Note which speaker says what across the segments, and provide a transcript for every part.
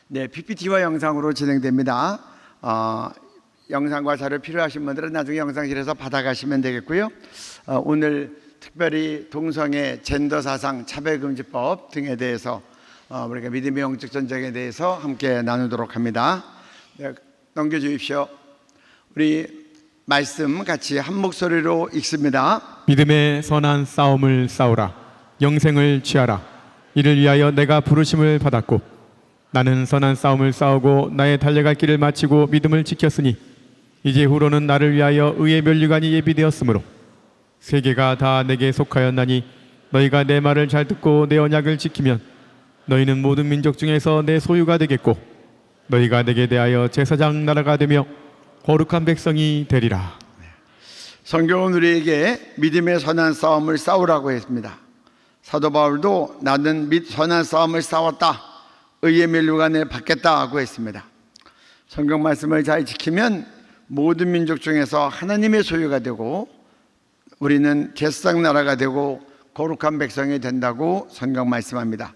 Speaker 1: 네, PPT와 영상으로 진행됩니다. 영상과 자료 필요하신 분들은 나중에 영상실에서 받아가시면 되겠고요. 오늘 특별히 동성애, 젠더 사상, 차별금지법 등에 대해서 우리가 믿음의 영적 전쟁에 대해서 함께 나누도록 합니다. 네, 넘겨주십시오. 우리 말씀 같이 한 목소리로 읽습니다.
Speaker 2: 믿음의 선한 싸움을 싸우라. 영생을 취하라. 이를 위하여 내가 부르심을 받았고 나는 선한 싸움을 싸우고 나의 달려갈 길을 마치고 믿음을 지켰으니 이제 후로는 나를 위하여 의의 면류관이 예비되었으므로 세계가 다 내게 속하였나니 너희가 내 말을 잘 듣고 내 언약을 지키면 너희는 모든 민족 중에서 내 소유가 되겠고 너희가 내게 대하여 제사장 나라가 되며 거룩한 백성이 되리라.
Speaker 1: 성경은 우리에게 믿음의 선한 싸움을 싸우라고 했습니다. 사도 바울도 나는 선한 싸움을 싸웠다, 의의 면류관을 받겠다고 했습니다. 성경 말씀을 잘 지키면 모든 민족 중에서 하나님의 소유가 되고 우리는 제사장 나라가 되고 거룩한 백성이 된다고 성경 말씀합니다.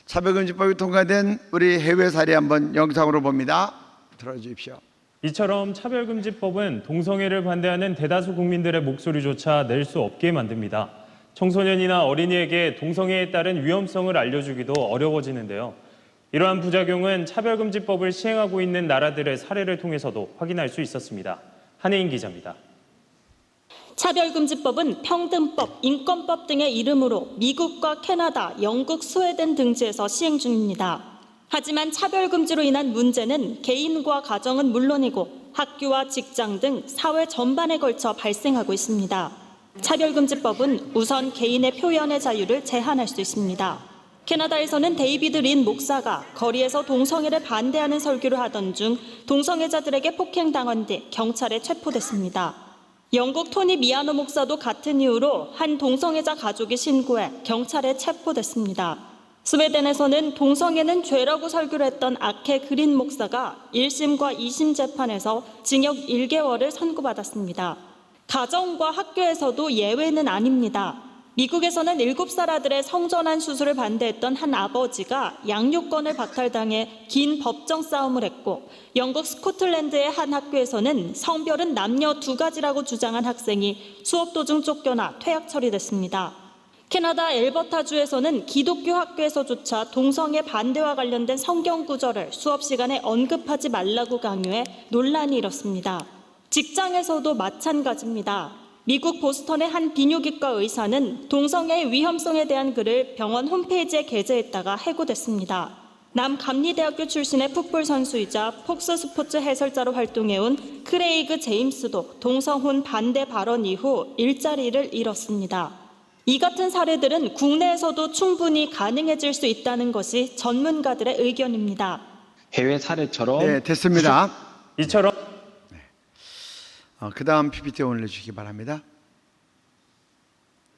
Speaker 1: 차별금지법이 통과된 우리 해외 사례 한번 영상으로 봅니다. 들어주십시오.
Speaker 3: 이처럼 차별금지법은 동성애를 반대하는 대다수 국민들의 목소리조차 낼 수 없게 만듭니다. 청소년이나 어린이에게 동성애에 따른 위험성을 알려주기도 어려워지는데요. 이러한 부작용은 차별금지법을 시행하고 있는 나라들의 사례를 통해서도 확인할 수 있었습니다. 한혜인 기자입니다.
Speaker 4: 차별금지법은 평등법, 인권법 등의 이름으로 미국과 캐나다, 영국, 스웨덴 등지에서 시행 중입니다. 하지만 차별금지로 인한 문제는 개인과 가정은 물론이고 학교와 직장 등 사회 전반에 걸쳐 발생하고 있습니다. 차별금지법은 우선 개인의 표현의 자유를 제한할 수 있습니다. 캐나다에서는 데이비드 린 목사가 거리에서 동성애를 반대하는 설교를 하던 중 동성애자들에게 폭행당한 뒤 경찰에 체포됐습니다. 영국 토니 미아노 목사도 같은 이유로 한 동성애자 가족이 신고해 경찰에 체포됐습니다. 스웨덴에서는 동성애는 죄라고 설교를 했던 아케 그린 목사가 1심과 2심 재판에서 징역 1개월을 선고받았습니다. 가정과 학교에서도 예외는 아닙니다. 미국에서는 7살 아들의 성전환 수술을 반대했던 한 아버지가 양육권을 박탈당해 긴 법정 싸움을 했고 영국 스코틀랜드의 한 학교에서는 성별은 남녀 두 가지라고 주장한 학생이 수업 도중 쫓겨나 퇴학 처리됐습니다. 캐나다 엘버타주에서는 기독교 학교에서조차 동성애 반대와 관련된 성경 구절을 수업 시간에 언급하지 말라고 강요해 논란이 일었습니다. 직장에서도 마찬가지입니다. 미국 보스턴의 한 비뇨기과 의사는 동성애의 위험성에 대한 글을 병원 홈페이지에 게재했다가 해고됐습니다. 남감리대학교 출신의 풋볼 선수이자 폭스 스포츠 해설자로 활동해온 크레이그 제임스도 동성혼 반대 발언 이후 일자리를 잃었습니다. 이 같은 사례들은 국내에서도 충분히 가능해질 수 있다는 것이 전문가들의 의견입니다.
Speaker 5: 해외 사례처럼
Speaker 1: 네, 됐습니다.
Speaker 3: 이처럼
Speaker 1: 그 다음 PPT 올려주시기 바랍니다.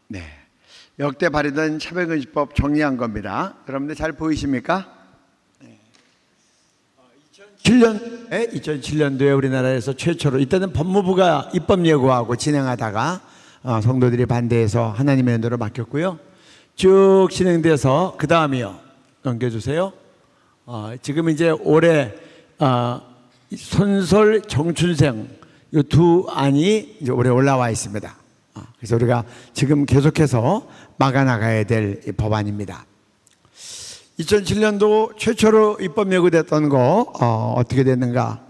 Speaker 1: 네, 역대 발의된 차별금지법 정리한 겁니다. 여러분들 잘 보이십니까? 네. 2007년도에 우리나라에서 최초로, 이때는 법무부가 입법 예고하고 진행하다가 성도들이 반대해서 하나님의 은혜로 맡겼고요. 쭉 진행돼서 그 다음이요. 넘겨주세요. 지금 이제 올해 손솔 정춘생 이 두 안이 이제 올해 올라와 있습니다. 그래서 우리가 지금 계속해서 막아나가야 될 법안입니다. 2007년도 최초로 입법 예고됐던 거 어떻게 됐는가?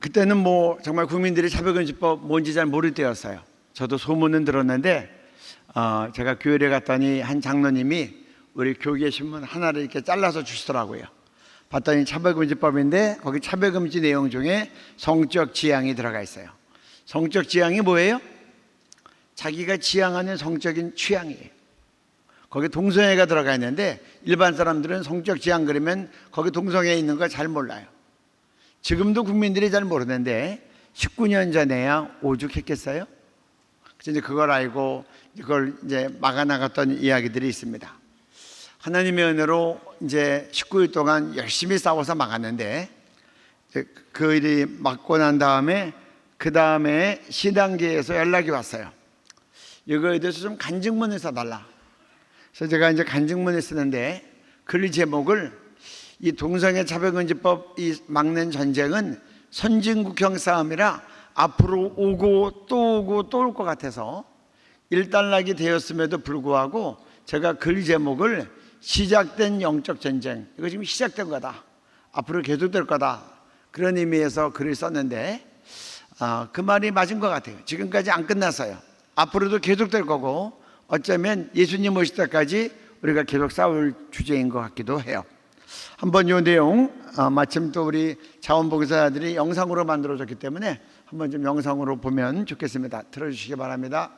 Speaker 1: 그때는 뭐 정말 국민들이 차별금지법 뭔지 잘 모를 때였어요. 저도 소문은 들었는데 제가 교회에 갔더니 한 장로님이 우리 교계 신문 하나를 이렇게 잘라서 주시더라고요. 봤더니 차별금지법인데 거기 차별금지 내용 중에 성적 지향이 들어가 있어요. 성적 지향이 뭐예요? 자기가 지향하는 성적인 취향이에요. 거기 동성애가 들어가 있는데 일반 사람들은 성적 지향 그러면 거기 동성애 있는 거 잘 몰라요. 지금도 국민들이 잘 모르는데 19년 전에야 오죽했겠어요? 그래서 이제 그걸 알고 이걸 이제 막아나갔던 이야기들이 있습니다. 하나님의 은혜로 이제 19일 동안 열심히 싸워서 막았는데 그 일이 막고 난 다음에 그 다음에 신앙계에서 연락이 왔어요. 이거에 대해서 좀 간증문을 써달라. 그래서 제가 이제 간증문을 쓰는데 글 제목을 이 동성애 차별금지법 막는 전쟁은 선진국형 싸움이라 앞으로 오고 또 오고 또 올 것 같아서 일단락이 되었음에도 불구하고 제가 글 제목을 시작된 영적 전쟁, 이거 지금 시작된 거다, 앞으로 계속될 거다, 그런 의미에서 글을 썼는데 그 말이 맞은 것 같아요. 지금까지 안 끝났어요. 앞으로도 계속될 거고 어쩌면 예수님 오실 때까지 우리가 계속 싸울 주제인 것 같기도 해요. 한번 이 내용 마침 또 우리 자원봉사자들이 영상으로 만들어졌기 때문에 한번 좀 영상으로 보면 좋겠습니다. 들어주시기 바랍니다.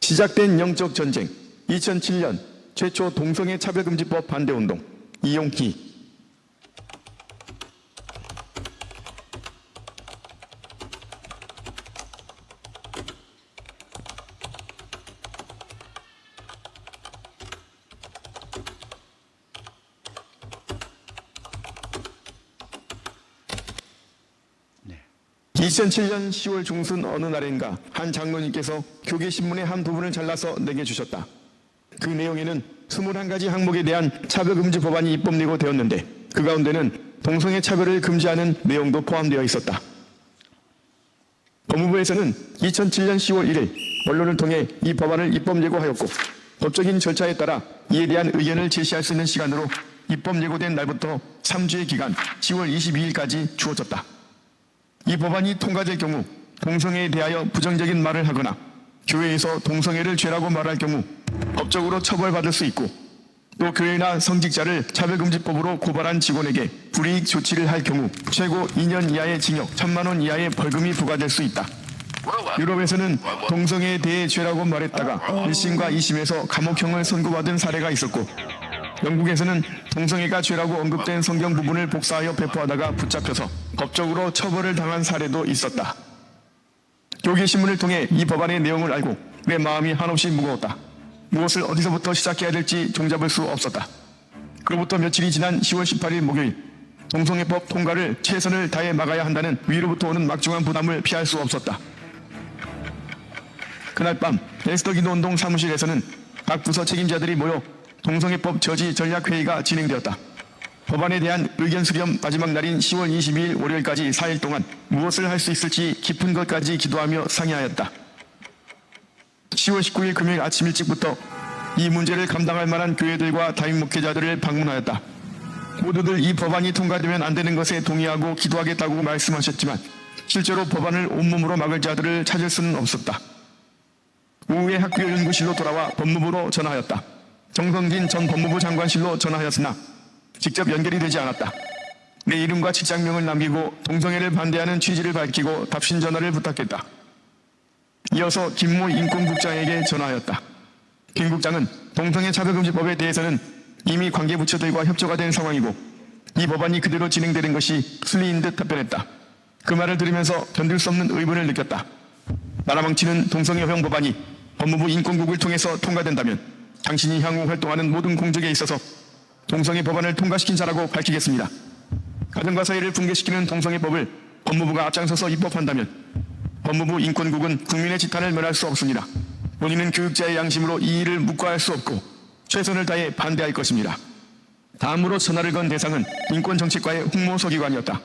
Speaker 2: 시작된 영적 전쟁 2007년 최초 동성애 차별금지법 반대운동 이용희.
Speaker 1: 네.
Speaker 2: 2007년 10월 중순 어느 날인가 한 장로님께서 교계신문의 한 부분을 잘라서 내게 주셨다. 그 내용에는 21가지 항목에 대한 차별금지 법안이 입법 예고되었는데 그 가운데는 동성애 차별을 금지하는 내용도 포함되어 있었다. 법무부에서는 2007년 10월 1일 언론을 통해 이 법안을 입법 예고하였고 법적인 절차에 따라 이에 대한 의견을 제시할 수 있는 시간으로 입법 예고된 날부터 3주의 기간 10월 22일까지 주어졌다. 이 법안이 통과될 경우 동성애에 대하여 부정적인 말을 하거나 교회에서 동성애를 죄라고 말할 경우 법적으로 처벌받을 수 있고 또 교회나 성직자를 차별금지법으로 고발한 직원에게 불이익 조치를 할 경우 최고 2년 이하의 징역 1,000만 원 이하의 벌금이 부과될 수 있다. 유럽에서는 동성애에 대해 죄라고 말했다가 1심과 2심에서 감옥형을 선고받은 사례가 있었고 영국에서는 동성애가 죄라고 언급된 성경 부분을 복사하여 배포하다가 붙잡혀서 법적으로 처벌을 당한 사례도 있었다. 교계신문을 통해 이 법안의 내용을 알고 내 마음이 한없이 무거웠다. 무엇을 어디서부터 시작해야 될지 종잡을 수 없었다. 그로부터 며칠이 지난 10월 18일 목요일 동성애법 통과를 최선을 다해 막아야 한다는 위로부터 오는 막중한 부담을 피할 수 없었다. 그날 밤 에스더 기도운동 사무실에서는 각 부서 책임자들이 모여 동성애법 저지 전략회의가 진행되었다. 법안에 대한 의견 수렴 마지막 날인 10월 22일 월요일까지 4일 동안 무엇을 할 수 있을지 깊은 것까지 기도하며 상의하였다. 10월 19일 금요일 아침 일찍부터 이 문제를 감당할 만한 교회들과 담임 목회자들을 방문하였다. 모두들 이 법안이 통과되면 안 되는 것에 동의하고 기도하겠다고 말씀하셨지만 실제로 법안을 온몸으로 막을 자들을 찾을 수는 없었다. 오후에 학교 연구실로 돌아와 법무부로 전화하였다. 정성진 전 법무부 장관실로 전화하였으나 직접 연결이 되지 않았다. 내 이름과 직장명을 남기고 동성애를 반대하는 취지를 밝히고 답신 전화를 부탁했다. 이어서 김모 인권국장에게 전화하였다. 김 국장은 동성애 차별금지법에 대해서는 이미 관계부처들과 협조가 된 상황이고 이 법안이 그대로 진행되는 것이 순리인 듯 답변했다. 그 말을 들으면서 견딜 수 없는 의문을 느꼈다. 나라망치는 동성애형 법안이 법무부 인권국을 통해서 통과된다면 당신이 향후 활동하는 모든 공적에 있어서 동성애 법안을 통과시킨 자라고 밝히겠습니다. 가정과 사회를 붕괴시키는 동성애법을 법무부가 앞장서서 입법한다면 법무부 인권국은 국민의 지탄을 면할 수 없습니다. 본인은 교육자의 양심으로 이 일을 묵과할 수 없고 최선을 다해 반대할 것입니다. 다음으로 전화를 건 대상은 인권정책과의 홍모 서기관이었다.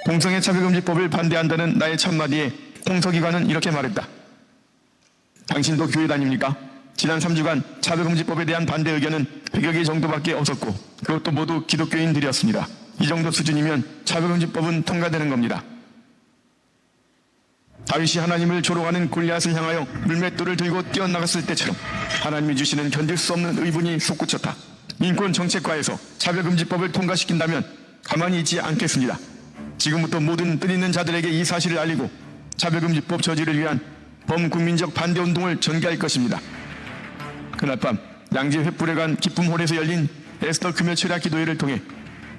Speaker 2: 동성애 차별금지법을 반대한다는 나의 첫마디에 홍 서기관은 이렇게 말했다. 당신도 교회 다닙니까? 지난 3주간 차별금지법에 대한 반대 의견은 100여 개 정도밖에 없었고 그것도 모두 기독교인들이었습니다. 이 정도 수준이면 차별금지법은 통과되는 겁니다. 다윗이 하나님을 조롱하는 골리앗을 향하여 물맷돌을 들고 뛰어나갔을 때처럼 하나님이 주시는 견딜 수 없는 의분이 솟구쳤다. 인권정책과에서 차별금지법을 통과시킨다면 가만히 있지 않겠습니다. 지금부터 모든 뜻 있는 자들에게 이 사실을 알리고 차별금지법 저지를 위한 범국민적 반대운동을 전개할 것입니다. 그날 밤 양재 횃불회관 기쁨홀에서 열린 에스더 금요 철야 기도회를 통해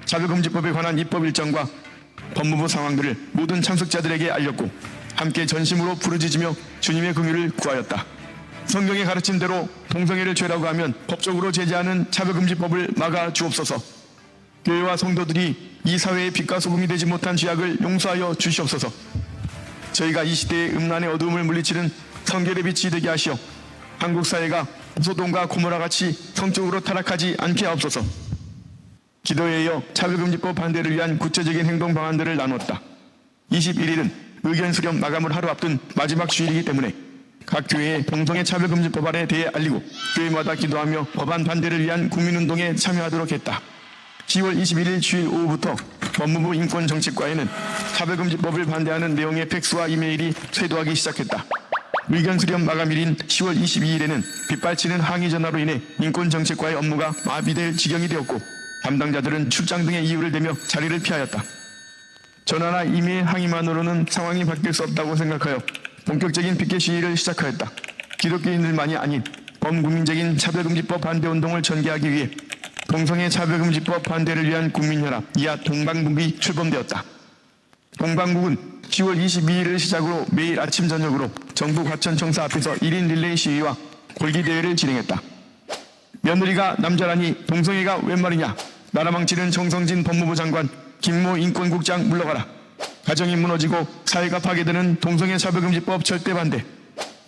Speaker 2: 차별금지법에 관한 입법 일정과 법무부 상황들을 모든 참석자들에게 알렸고 함께 전심으로 부르짖으며 주님의 긍휼을 구하였다. 성경의 가르침대로 동성애를 죄라고 하면 법적으로 제재하는 차별금지법을 막아 주옵소서. 교회와 성도들이 이 사회의 빛과 소금이 되지 못한 죄악을 용서하여 주시옵소서. 저희가 이 시대의 음란의 어두움을 물리치는 성결의 빛이 되게 하시어 한국 사회가
Speaker 5: 소돔과 고모라 같이 성적으로 타락하지 않게 하옵소서. 기도에 이어 차별금지법 반대를 위한 구체적인 행동 방안들을 나눴다. 21일은 의견 수렴 마감을 하루 앞둔 마지막 주일이기 때문에 각 교회에 동성애 차별금지 법안에 대해 알리고 교회마다 기도하며 법안 반대를 위한 국민운동에 참여하도록 했다. 10월 21일 주일 오후부터 법무부 인권정책과에는 차별금지법을 반대하는 내용의 팩스와 이메일이 쇄도하기 시작했다. 의견 수렴 마감일인 10월 22일에는 빗발치는 항의 전화로 인해 인권정책과의 업무가 마비될 지경이 되었고 담당자들은 출장 등의 이유를 대며 자리를 피하였다. 전화나 이메일 항의만으로는 상황이 바뀔 수 없다고 생각하여 본격적인 피켓 시위를 시작하였다. 기독교인들만이 아닌 범국민적인 차별금지법 반대운동을 전개하기 위해 동성애 차별금지법 반대를 위한 국민연합 이하 동방북이 출범되었다. 동방북은 10월 22일을 시작으로 매일 아침 저녁으로 정부 과천청사 앞에서 1인 릴레이 시위와 골기대회를 진행했다. 며느리가 남자라니 동성애가 웬 말이냐. 나라망치는 정성진 법무부 장관, 김모 인권국장 물러가라. 가정이 무너지고 사회가 파괴되는 동성애 차별금지법 절대 반대.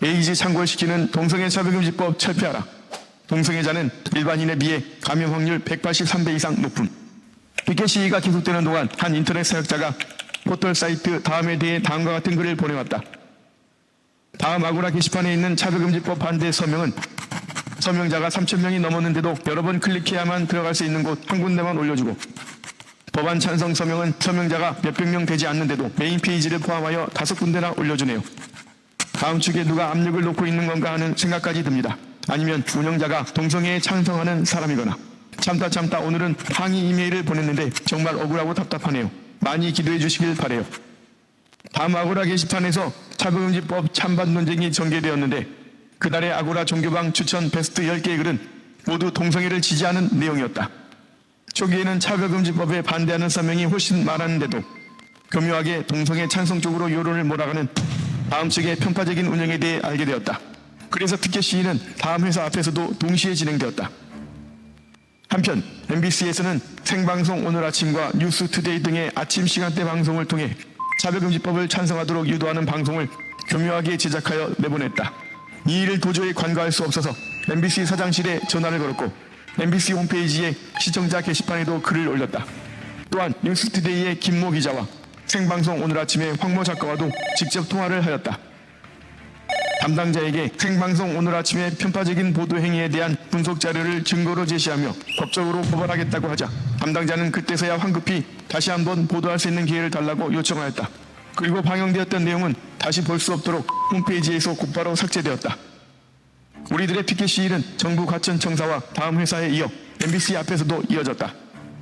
Speaker 5: 에이즈 창궐시키는 동성애 차별금지법 철폐하라. 동성애자는 일반인에 비해 감염 확률 183배 이상 높음. 피켓 시위가 계속되는 동안 한 인터넷 사역자가 포털 사이트 다음에 대해 다음과 같은 글을 보내왔다. 다음 아고라 게시판에 있는 차별금지법 반대 서명은 서명자가 3,000명이 넘었는데도 여러 번 클릭해야만 들어갈 수 있는 곳 한 군데만 올려주고, 법안 찬성 서명은 서명자가 몇백 명 되지 않는데도 메인 페이지를 포함하여 5군데나 올려주네요. 다음 축에 누가 압력을 놓고 있는 건가 하는 생각까지 듭니다. 아니면 운영자가 동성애에 찬성하는 사람이거나. 참다 오늘은 항의 이메일을 보냈는데 정말 억울하고 답답하네요. 많이 기도해 주시길 바래요. 다음 아고라 게시판에서 차별금지법 찬반 논쟁이 전개되었는데 그날의 아고라 종교방 추천 베스트 10개의 글은 모두 동성애를 지지하는 내용이었다. 초기에는 차별금지법에 반대하는 서명이 훨씬 많았는데도 교묘하게 동성애 찬성 쪽으로 여론을 몰아가는 다음 측의 편파적인 운영에 대해 알게 되었다. 그래서 피켓 시위는 다음 회사 앞에서도 동시에 진행되었다. 한편 MBC에서는 생방송 오늘 아침과 뉴스투데이 등의 아침 시간대 방송을 통해 차별금지법을 찬성하도록 유도하는 방송을 교묘하게 제작하여 내보냈다. 이 일을 도저히 관가할 수 없어서 MBC 사장실에 전화를 걸었고 MBC 홈페이지에 시청자 게시판에도 글을 올렸다. 또한 뉴스투데이의 김모 기자와 생방송 오늘 아침의 황모 작가와도 직접 통화를 하였다. 담당자에게 생방송 오늘 아침의 편파적인 보도 행위에 대한 분석 자료를 증거로 제시하며 법적으로 고발하겠다고 하자 담당자는 그때서야 황급히 다시 한번 보도할 수 있는 기회를 달라고 요청하였다. 그리고 방영되었던 내용은 다시 볼 수 없도록 홈페이지에서 곧바로 삭제되었다. 우리들의 피켓 시위는 정부 과천청사와 다음 회사에 이어 MBC 앞에서도 이어졌다.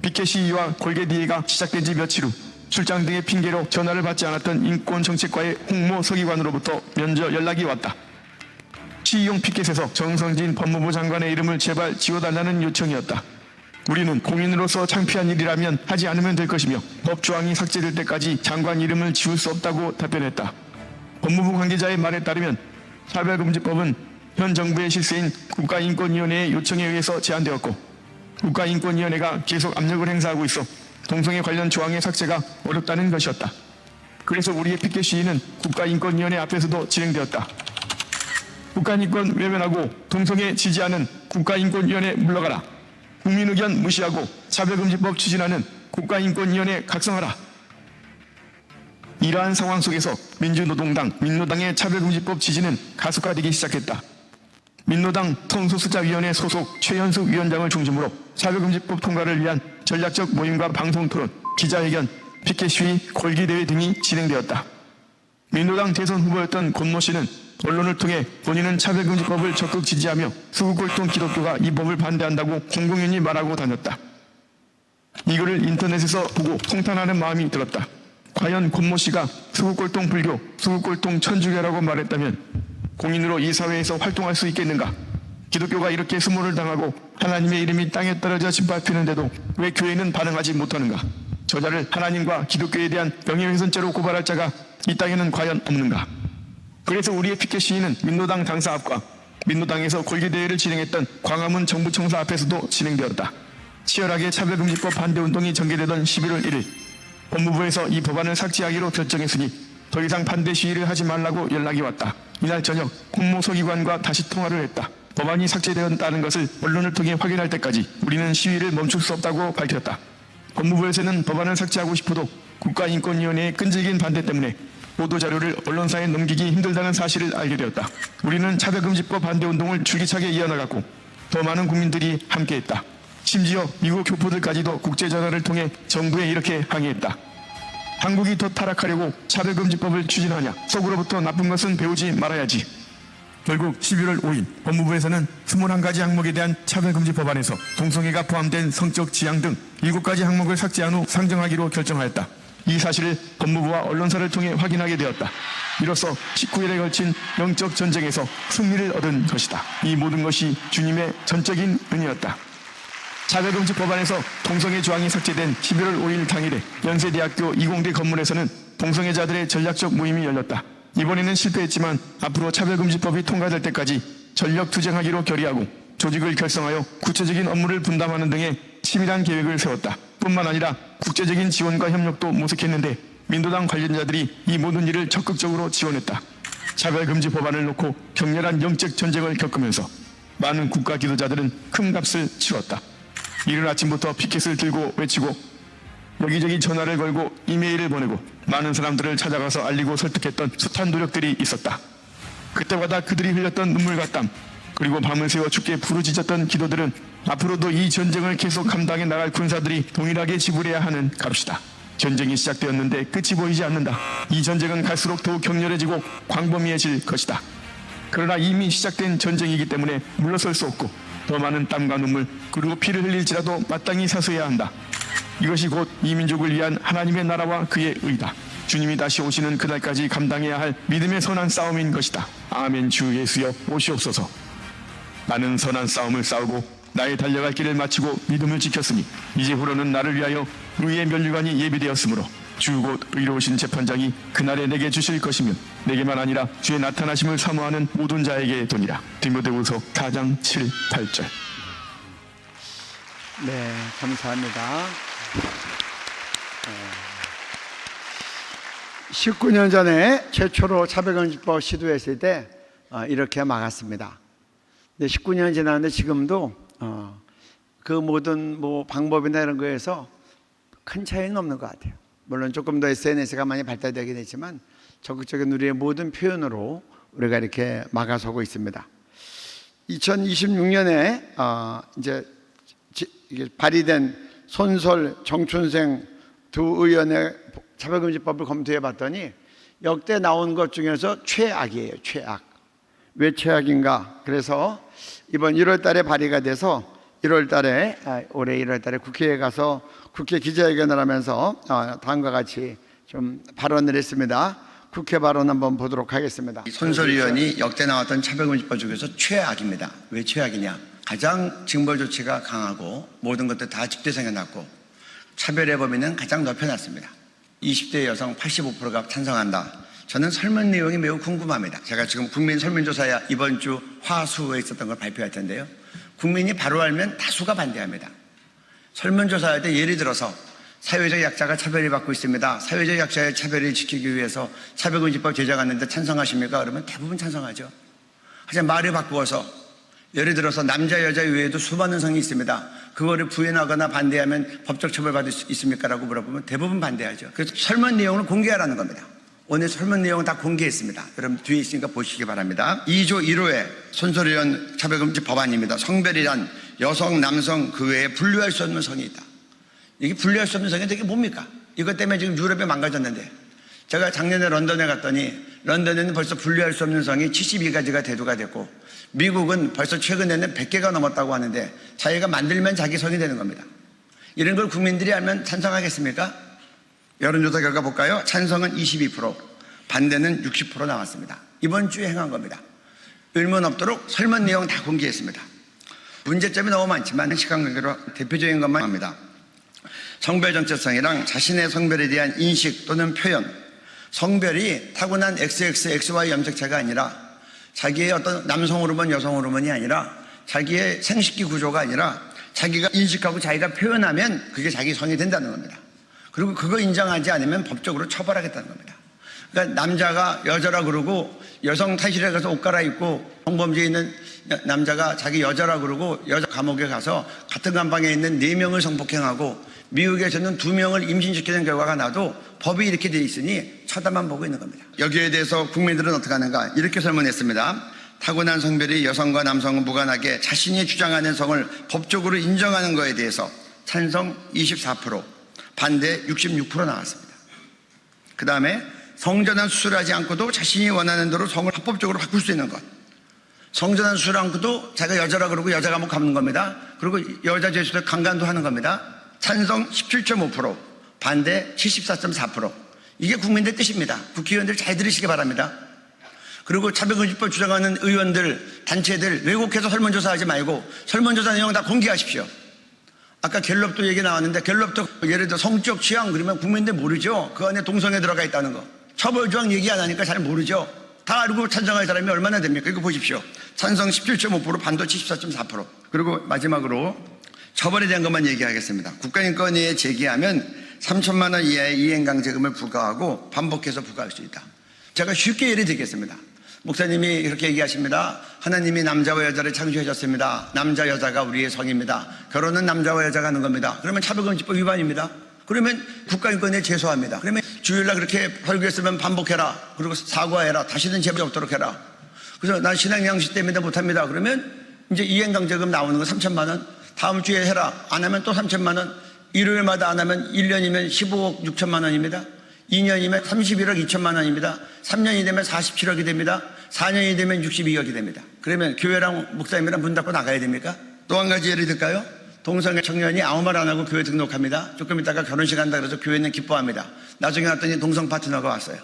Speaker 5: 피켓 시위와 골개디에가 시작된 지 며칠 후 출장 등의 핑계로 전화를 받지 않았던 인권정책과의 홍모 서기관으로부터 먼저 연락이 왔다. 시위용 피켓에서 정성진 법무부 장관의 이름을 제발 지워달라는 요청이었다. 우리는 공인으로서 창피한 일이라면 하지 않으면 될 것이며 법조항이 삭제될 때까지 장관 이름을 지울 수 없다고 답변했다. 법무부 관계자의 말에 따르면 차별금지법은 현 정부의 실세인 국가인권위원회의 요청에 의해서 제안되었고 국가인권위원회가 계속 압력을 행사하고 있어 동성애 관련 조항의 삭제가 어렵다는 것이었다. 그래서 우리의 피켓 시위는 국가인권위원회 앞에서도 진행되었다. 국가인권 외면하고 동성애 지지하는 국가인권위원회 물러가라. 국민의견 무시하고 차별금지법 추진하는 국가인권위원회 각성하라. 이러한 상황 속에서 민주노동당, 민노당의 차별금지법 지지는 가속화되기 시작했다. 민노당 성소수자위원회 소속 최현숙 위원장을 중심으로 차별금지법 통과를 위한 전략적 모임과 방송토론, 기자회견, 피켓 시위, 골기대회 등이 진행되었다. 민노당 대선 후보였던 권모 씨는 언론을 통해 본인은 차별금지법을 적극 지지하며 수구골통 기독교가 이 법을 반대한다고 공공연히 말하고 다녔다. 이거를 인터넷에서 보고 통탄하는 마음이 들었다. 과연 권모 씨가 수구골통 불교, 수구골통 천주교라고 말했다면 공인으로 이 사회에서 활동할 수 있겠는가? 기독교가 이렇게 수모를 당하고 하나님의 이름이 땅에 떨어져 짓밟히는데도 왜 교회는 반응하지 못하는가? 저자를 하나님과 기독교에 대한 명예훼손죄로 고발할 자가 이 땅에는 과연 없는가? 그래서 우리의 피켓 시위는 민노당 당사 앞과 민노당에서 골기대회를 진행했던 광화문 정부청사 앞에서도 진행되었다. 치열하게 차별금지법 반대운동이 전개되던 11월 1일 법무부에서 이 법안을 삭제하기로 결정했으니 더 이상 반대 시위를 하지 말라고 연락이 왔다. 이날 저녁 홍모 서기관과 다시 통화를 했다. 법안이 삭제되었다는 것을 언론을 통해 확인할 때까지 우리는 시위를 멈출 수 없다고 밝혔다. 법무부에서는 법안을 삭제하고 싶어도 국가인권위원회의 끈질긴 반대 때문에 보도자료를 언론사에 넘기기 힘들다는 사실을 알게 되었다. 우리는 차별금지법 반대운동을 줄기차게 이어나갔고 더 많은 국민들이 함께했다. 심지어 미국 교포들까지도 국제전화를 통해 정부에 이렇게 항의했다. 한국이 더 타락하려고 차별금지법을 추진하냐? 속으로부터 나쁜 것은 배우지 말아야지. 결국 11월 5일 법무부에서는 21가지 항목에 대한 차별금지 법안에서 동성애가 포함된 성적 지향 등 7가지 항목을 삭제한 후 상정하기로 결정하였다. 이 사실을 법무부와 언론사를 통해 확인하게 되었다. 이로써 19일에 걸친 영적 전쟁에서 승리를 얻은 것이다. 이 모든 것이 주님의 전적인 은혜였다. 차별금지 법안에서 동성애 조항이 삭제된 11월 5일 당일에 연세대학교 이공대 건물에서는 동성애자들의 전략적 모임이 열렸다. 이번에는 실패했지만 앞으로 차별금지법이 통과될 때까지 전력 투쟁하기로 결의하고 조직을 결성하여 구체적인 업무를 분담하는 등의 치밀한 계획을 세웠다. 뿐만 아니라 국제적인 지원과 협력도 모색했는데 민도당 관련자들이 이 모든 일을 적극적으로 지원했다. 차별금지 법안을 놓고 격렬한 영적 전쟁을 겪으면서 많은 국가 기도자들은 큰 값을 치렀다. 이른 아침부터 피켓을 들고 외치고 여기저기 전화를 걸고 이메일을 보내고 많은 사람들을 찾아가서 알리고 설득했던 숱한 노력들이 있었다. 그때마다 그들이 흘렸던 눈물과 땀 그리고 밤을 새워 죽게 부르짖었던 기도들은 앞으로도 이 전쟁을 계속 감당해 나갈 군사들이 동일하게 지불해야 하는 값이다. 전쟁이 시작되었는데 끝이 보이지 않는다. 이 전쟁은 갈수록 더욱 격렬해지고 광범위해질 것이다. 그러나 이미 시작된 전쟁이기 때문에 물러설 수 없고 더 많은 땀과 눈물 그리고 피를 흘릴지라도 마땅히 사수해야 한다. 이것이 곧 이 민족을 위한 하나님의 나라와 그의 의다. 주님이 다시 오시는 그날까지 감당해야 할 믿음의 선한 싸움인 것이다. 아멘. 주 예수여 오시옵소서. 나는 선한 싸움을 싸우고 나의 달려갈 길을 마치고 믿음을 지켰으니 이제후로는 나를 위하여 의의 면류관이 예비되었으므로 주 곧 의로우신 재판장이 그날에 내게 주실 것이며 내게만 아니라 주의 나타나심을 사모하는 모든 자에게 도니라. 디모데후서 4장 7, 8절.
Speaker 1: 네, 감사합니다. 19년 전에 최초로 차별금지법 시도했을 때 이렇게 막았습니다. 근데 19년 지났는데 지금도 그 모든 방법이나 이런 거에서 큰 차이는 없는 것 같아요. 물론 조금 더 SNS가 많이 발달되긴 했지만 적극적인 우리의 모든 표현으로 우리가 이렇게 막아서고 있습니다. 2026년에 이제 이게 발의된 손설, 정춘생 두 의원의 차별금지법을 검토해 봤더니 역대 나온 것 중에서 최악이에요. 최악. 왜 최악인가? 그래서 이번 1월 달에 발의가 돼서 1월 달에 올해 1월 달에 국회에 가서 국회 기자회견을 하면서 다음과 같이 좀 발언을 했습니다. 국회 발언 한번 보도록 하겠습니다.
Speaker 6: 손설 의원이 역대 나왔던 차별금지법 중에서 최악입니다. 왜 최악이냐? 가장 징벌 조치가 강하고 모든 것들 다 집대성에 났고 차별의 범위는 가장 넓혀놨습니다. 20대 여성 85%가 찬성한다. 저는 설문 내용이 매우 궁금합니다. 제가 지금 국민 설문조사야 이번 주 화수에 있었던 걸 발표할 텐데요. 국민이 바로 알면 다수가 반대합니다. 설문조사할 때 예를 들어서 사회적 약자가 차별을 받고 있습니다. 사회적 약자의 차별을 지키기 위해서 차별금지법 제정하는데 찬성하십니까? 그러면 대부분 찬성하죠. 하지만 말을 바꾸어서 예를 들어서 남자 여자 외에도 수많은 성이 있습니다. 그거를 부인하거나 반대하면 법적 처벌받을 수 있습니까? 라고 물어보면 대부분 반대하죠. 그래서 설문 내용을 공개하라는 겁니다. 오늘 설문 내용은 다 공개했습니다. 여러분 뒤에 있으니까 보시기 바랍니다. 2조 1호의 손설 의원 차별금지 법안입니다. 성별이란 여성, 남성 그 외에 분류할 수 없는 성이 있다. 이게 분류할 수 없는 성이 되게 뭡니까? 이것 때문에 지금 유럽이 망가졌는데 제가 작년에 런던에 갔더니 런던에는 벌써 분류할 수 없는 성이 72가지가 대두가 됐고 미국은 벌써 최근에는 100개가 넘었다고 하는데 자기가 만들면 자기 성이 되는 겁니다. 이런 걸 국민들이 알면 찬성하겠습니까? 여론조사 결과 볼까요? 찬성은 22%, 반대는 60% 나왔습니다. 이번 주에 행한 겁니다. 의문 없도록 설문 내용 다 공개했습니다. 문제점이 너무 많지만 시간 관계로 대표적인 것만 합니다. 성별 정체성이랑 자신의 성별에 대한 인식 또는 표현, 성별이 타고난 XX, XY 염색체가 아니라 자기의 어떤 남성 호르몬, 여성 호르몬이 아니라 자기의 생식기 구조가 아니라 자기가 인식하고 자기가 표현하면 그게 자기 성이 된다는 겁니다. 그리고 그거 인정하지 않으면 법적으로 처벌하겠다는 겁니다. 그러니까 남자가 여자라 그러고 여성 탈실에 가서 옷 갈아입고 성범죄에 있는 남자가 자기 여자라 그러고 여자 감옥에 가서 같은 감방에 있는 4명을 성폭행하고 미국에서는 2명을 임신시키는 결과가 나도 법이 이렇게 돼 있으니 쳐다만 보고 있는 겁니다. 여기에 대해서 국민들은 어떻게 하는가 이렇게 설문했습니다. 타고난 성별이 여성과 남성은 무관하게 자신이 주장하는 성을 법적으로 인정하는 것에 대해서 찬성 24%, 반대 66% 나왔습니다. 그 다음에 성전환 수술하지 않고도 자신이 원하는 대로 성을 합법적으로 바꿀 수 있는 것. 성전환 수술 않고도 자기가 여자라 그러고 여자 감옥 가는 겁니다. 그리고 여자 죄수들 강간도 하는 겁니다. 찬성 17.5%, 반대 74.4%. 이게 국민들의 뜻입니다. 국회의원들 잘 들으시기 바랍니다. 그리고 차별금지법 주장하는 의원들, 단체들 왜곡해서 설문조사하지 말고 설문조사 내용 다 공개하십시오. 아까 갤럽도 얘기 나왔는데 갤럽도 예를 들어 성적 취향 그러면 국민들 모르죠. 그 안에 동성애 들어가 있다는 거. 처벌조항 얘기 안 하니까 잘 모르죠. 다 알고 찬성할 사람이 얼마나 됩니까? 이거 보십시오. 찬성 17.5%, 반도 74.4%. 그리고 마지막으로 처벌에 대한 것만 얘기하겠습니다. 국가인권위에 제기하면 3천만 원 이하의 이행강제금을 부과하고 반복해서 부과할 수 있다. 제가 쉽게 예를 들겠습니다. 목사님이 이렇게 얘기하십니다. 하나님이 남자와 여자를 창조하셨습니다. 남자 여자가 우리의 성입니다. 결혼은 남자와 여자가 하는 겁니다. 그러면 차별금지법 위반입니다. 그러면 국가인권위에 제소합니다. 그러면 주일날 그렇게 설교했으면 반복해라. 그리고 사과해라. 다시는 재벌이 없도록 해라. 그래서 난 신앙양식 때문에 못합니다. 그러면 이제 이행강제금 나오는 거 3천만 원. 다음 주에 해라. 안 하면 또 3천만 원. 일요일마다 안 하면 1년이면 15억 6천만 원입니다. 2년이면 31억 2천만 원입니다. 3년이 되면 47억이 됩니다. 4년이 되면 62억이 됩니다. 그러면 교회랑 목사님이랑 문 닫고 나가야 됩니까? 또 한 가지 예를 들까요? 동성애 청년이 아무 말 안 하고 교회 등록합니다. 조금 있다가 결혼식 한다 그래서 교회는 기뻐합니다. 나중에 왔더니 동성 파트너가 왔어요.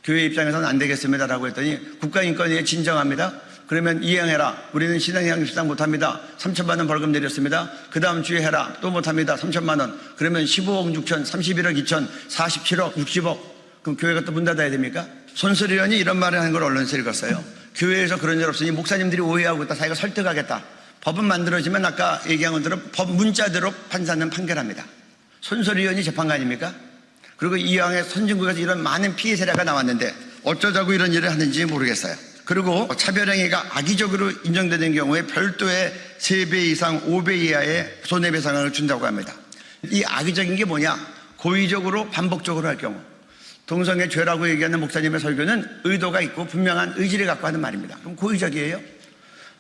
Speaker 6: 교회 입장에서는 안 되겠습니다라고 했더니 국가인권위에 진정합니다. 그러면 이행해라. 우리는 신앙양육식당 못합니다. 3천만 원 벌금 내렸습니다. 그 다음 주에 해라. 또 못합니다. 3천만 원. 그러면 15억 6천, 31억 2천, 47억, 60억. 그럼 교회가 또 문 닫아야 됩니까? 손수리 의원이 이런 말을 하는 걸 언론에서 읽었어요. 교회에서 그런 일 없으니 목사님들이 오해하고 있다. 자기가 설득하겠다. 법은 만들어지면 아까 얘기한 것대로 법 문자대로 판사는 판결합니다. 손수리 의원이 재판관입니까? 그리고 이왕에 선진국에서 이런 많은 피해 사례가 나왔는데 어쩌자고 이런 일을 하는지 모르겠어요. 그리고 차별행위가 악의적으로 인정되는 경우에 별도의 3배 이상 5배 이하의 손해배상을 준다고 합니다. 이 악의적인 게 뭐냐? 고의적으로 반복적으로 할 경우. 동성애 죄라고 얘기하는 목사님의 설교는 의도가 있고 분명한 의지를 갖고 하는 말입니다. 그럼 고의적이에요?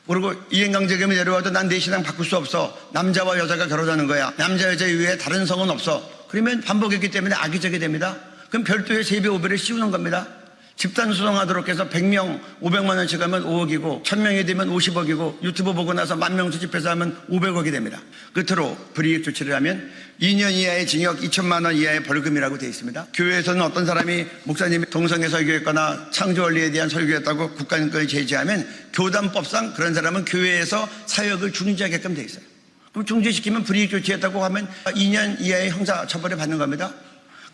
Speaker 6: 그리고 이행강제금이 내려와도 난 내 신앙 바꿀 수 없어. 남자와 여자가 결혼하는 거야. 남자 여자 이외에 다른 성은 없어. 그러면 반복했기 때문에 악의적이 됩니다. 그럼 별도의 3배 5배를 씌우는 겁니다. 집단 소송하도록 해서 100명 500만 원씩 하면 5억이고 1000명이 되면 50억이고 유튜브 보고 나서 10,000명 수집해서 하면 500억이 됩니다. 끝으로 불이익 조치를 하면 2년 이하의 징역 2천만 원 이하의 벌금이라고 되어 있습니다. 교회에서는 어떤 사람이 목사님이 동성애 설교했거나 창조원리에 대한 설교했다고 국가인권위에 제지하면 교단법상 그런 사람은 교회에서 사역을 중지하게끔 되어 있어요. 그럼 중지시키면 불이익 조치했다고 하면 2년 이하의 형사처벌을 받는 겁니다.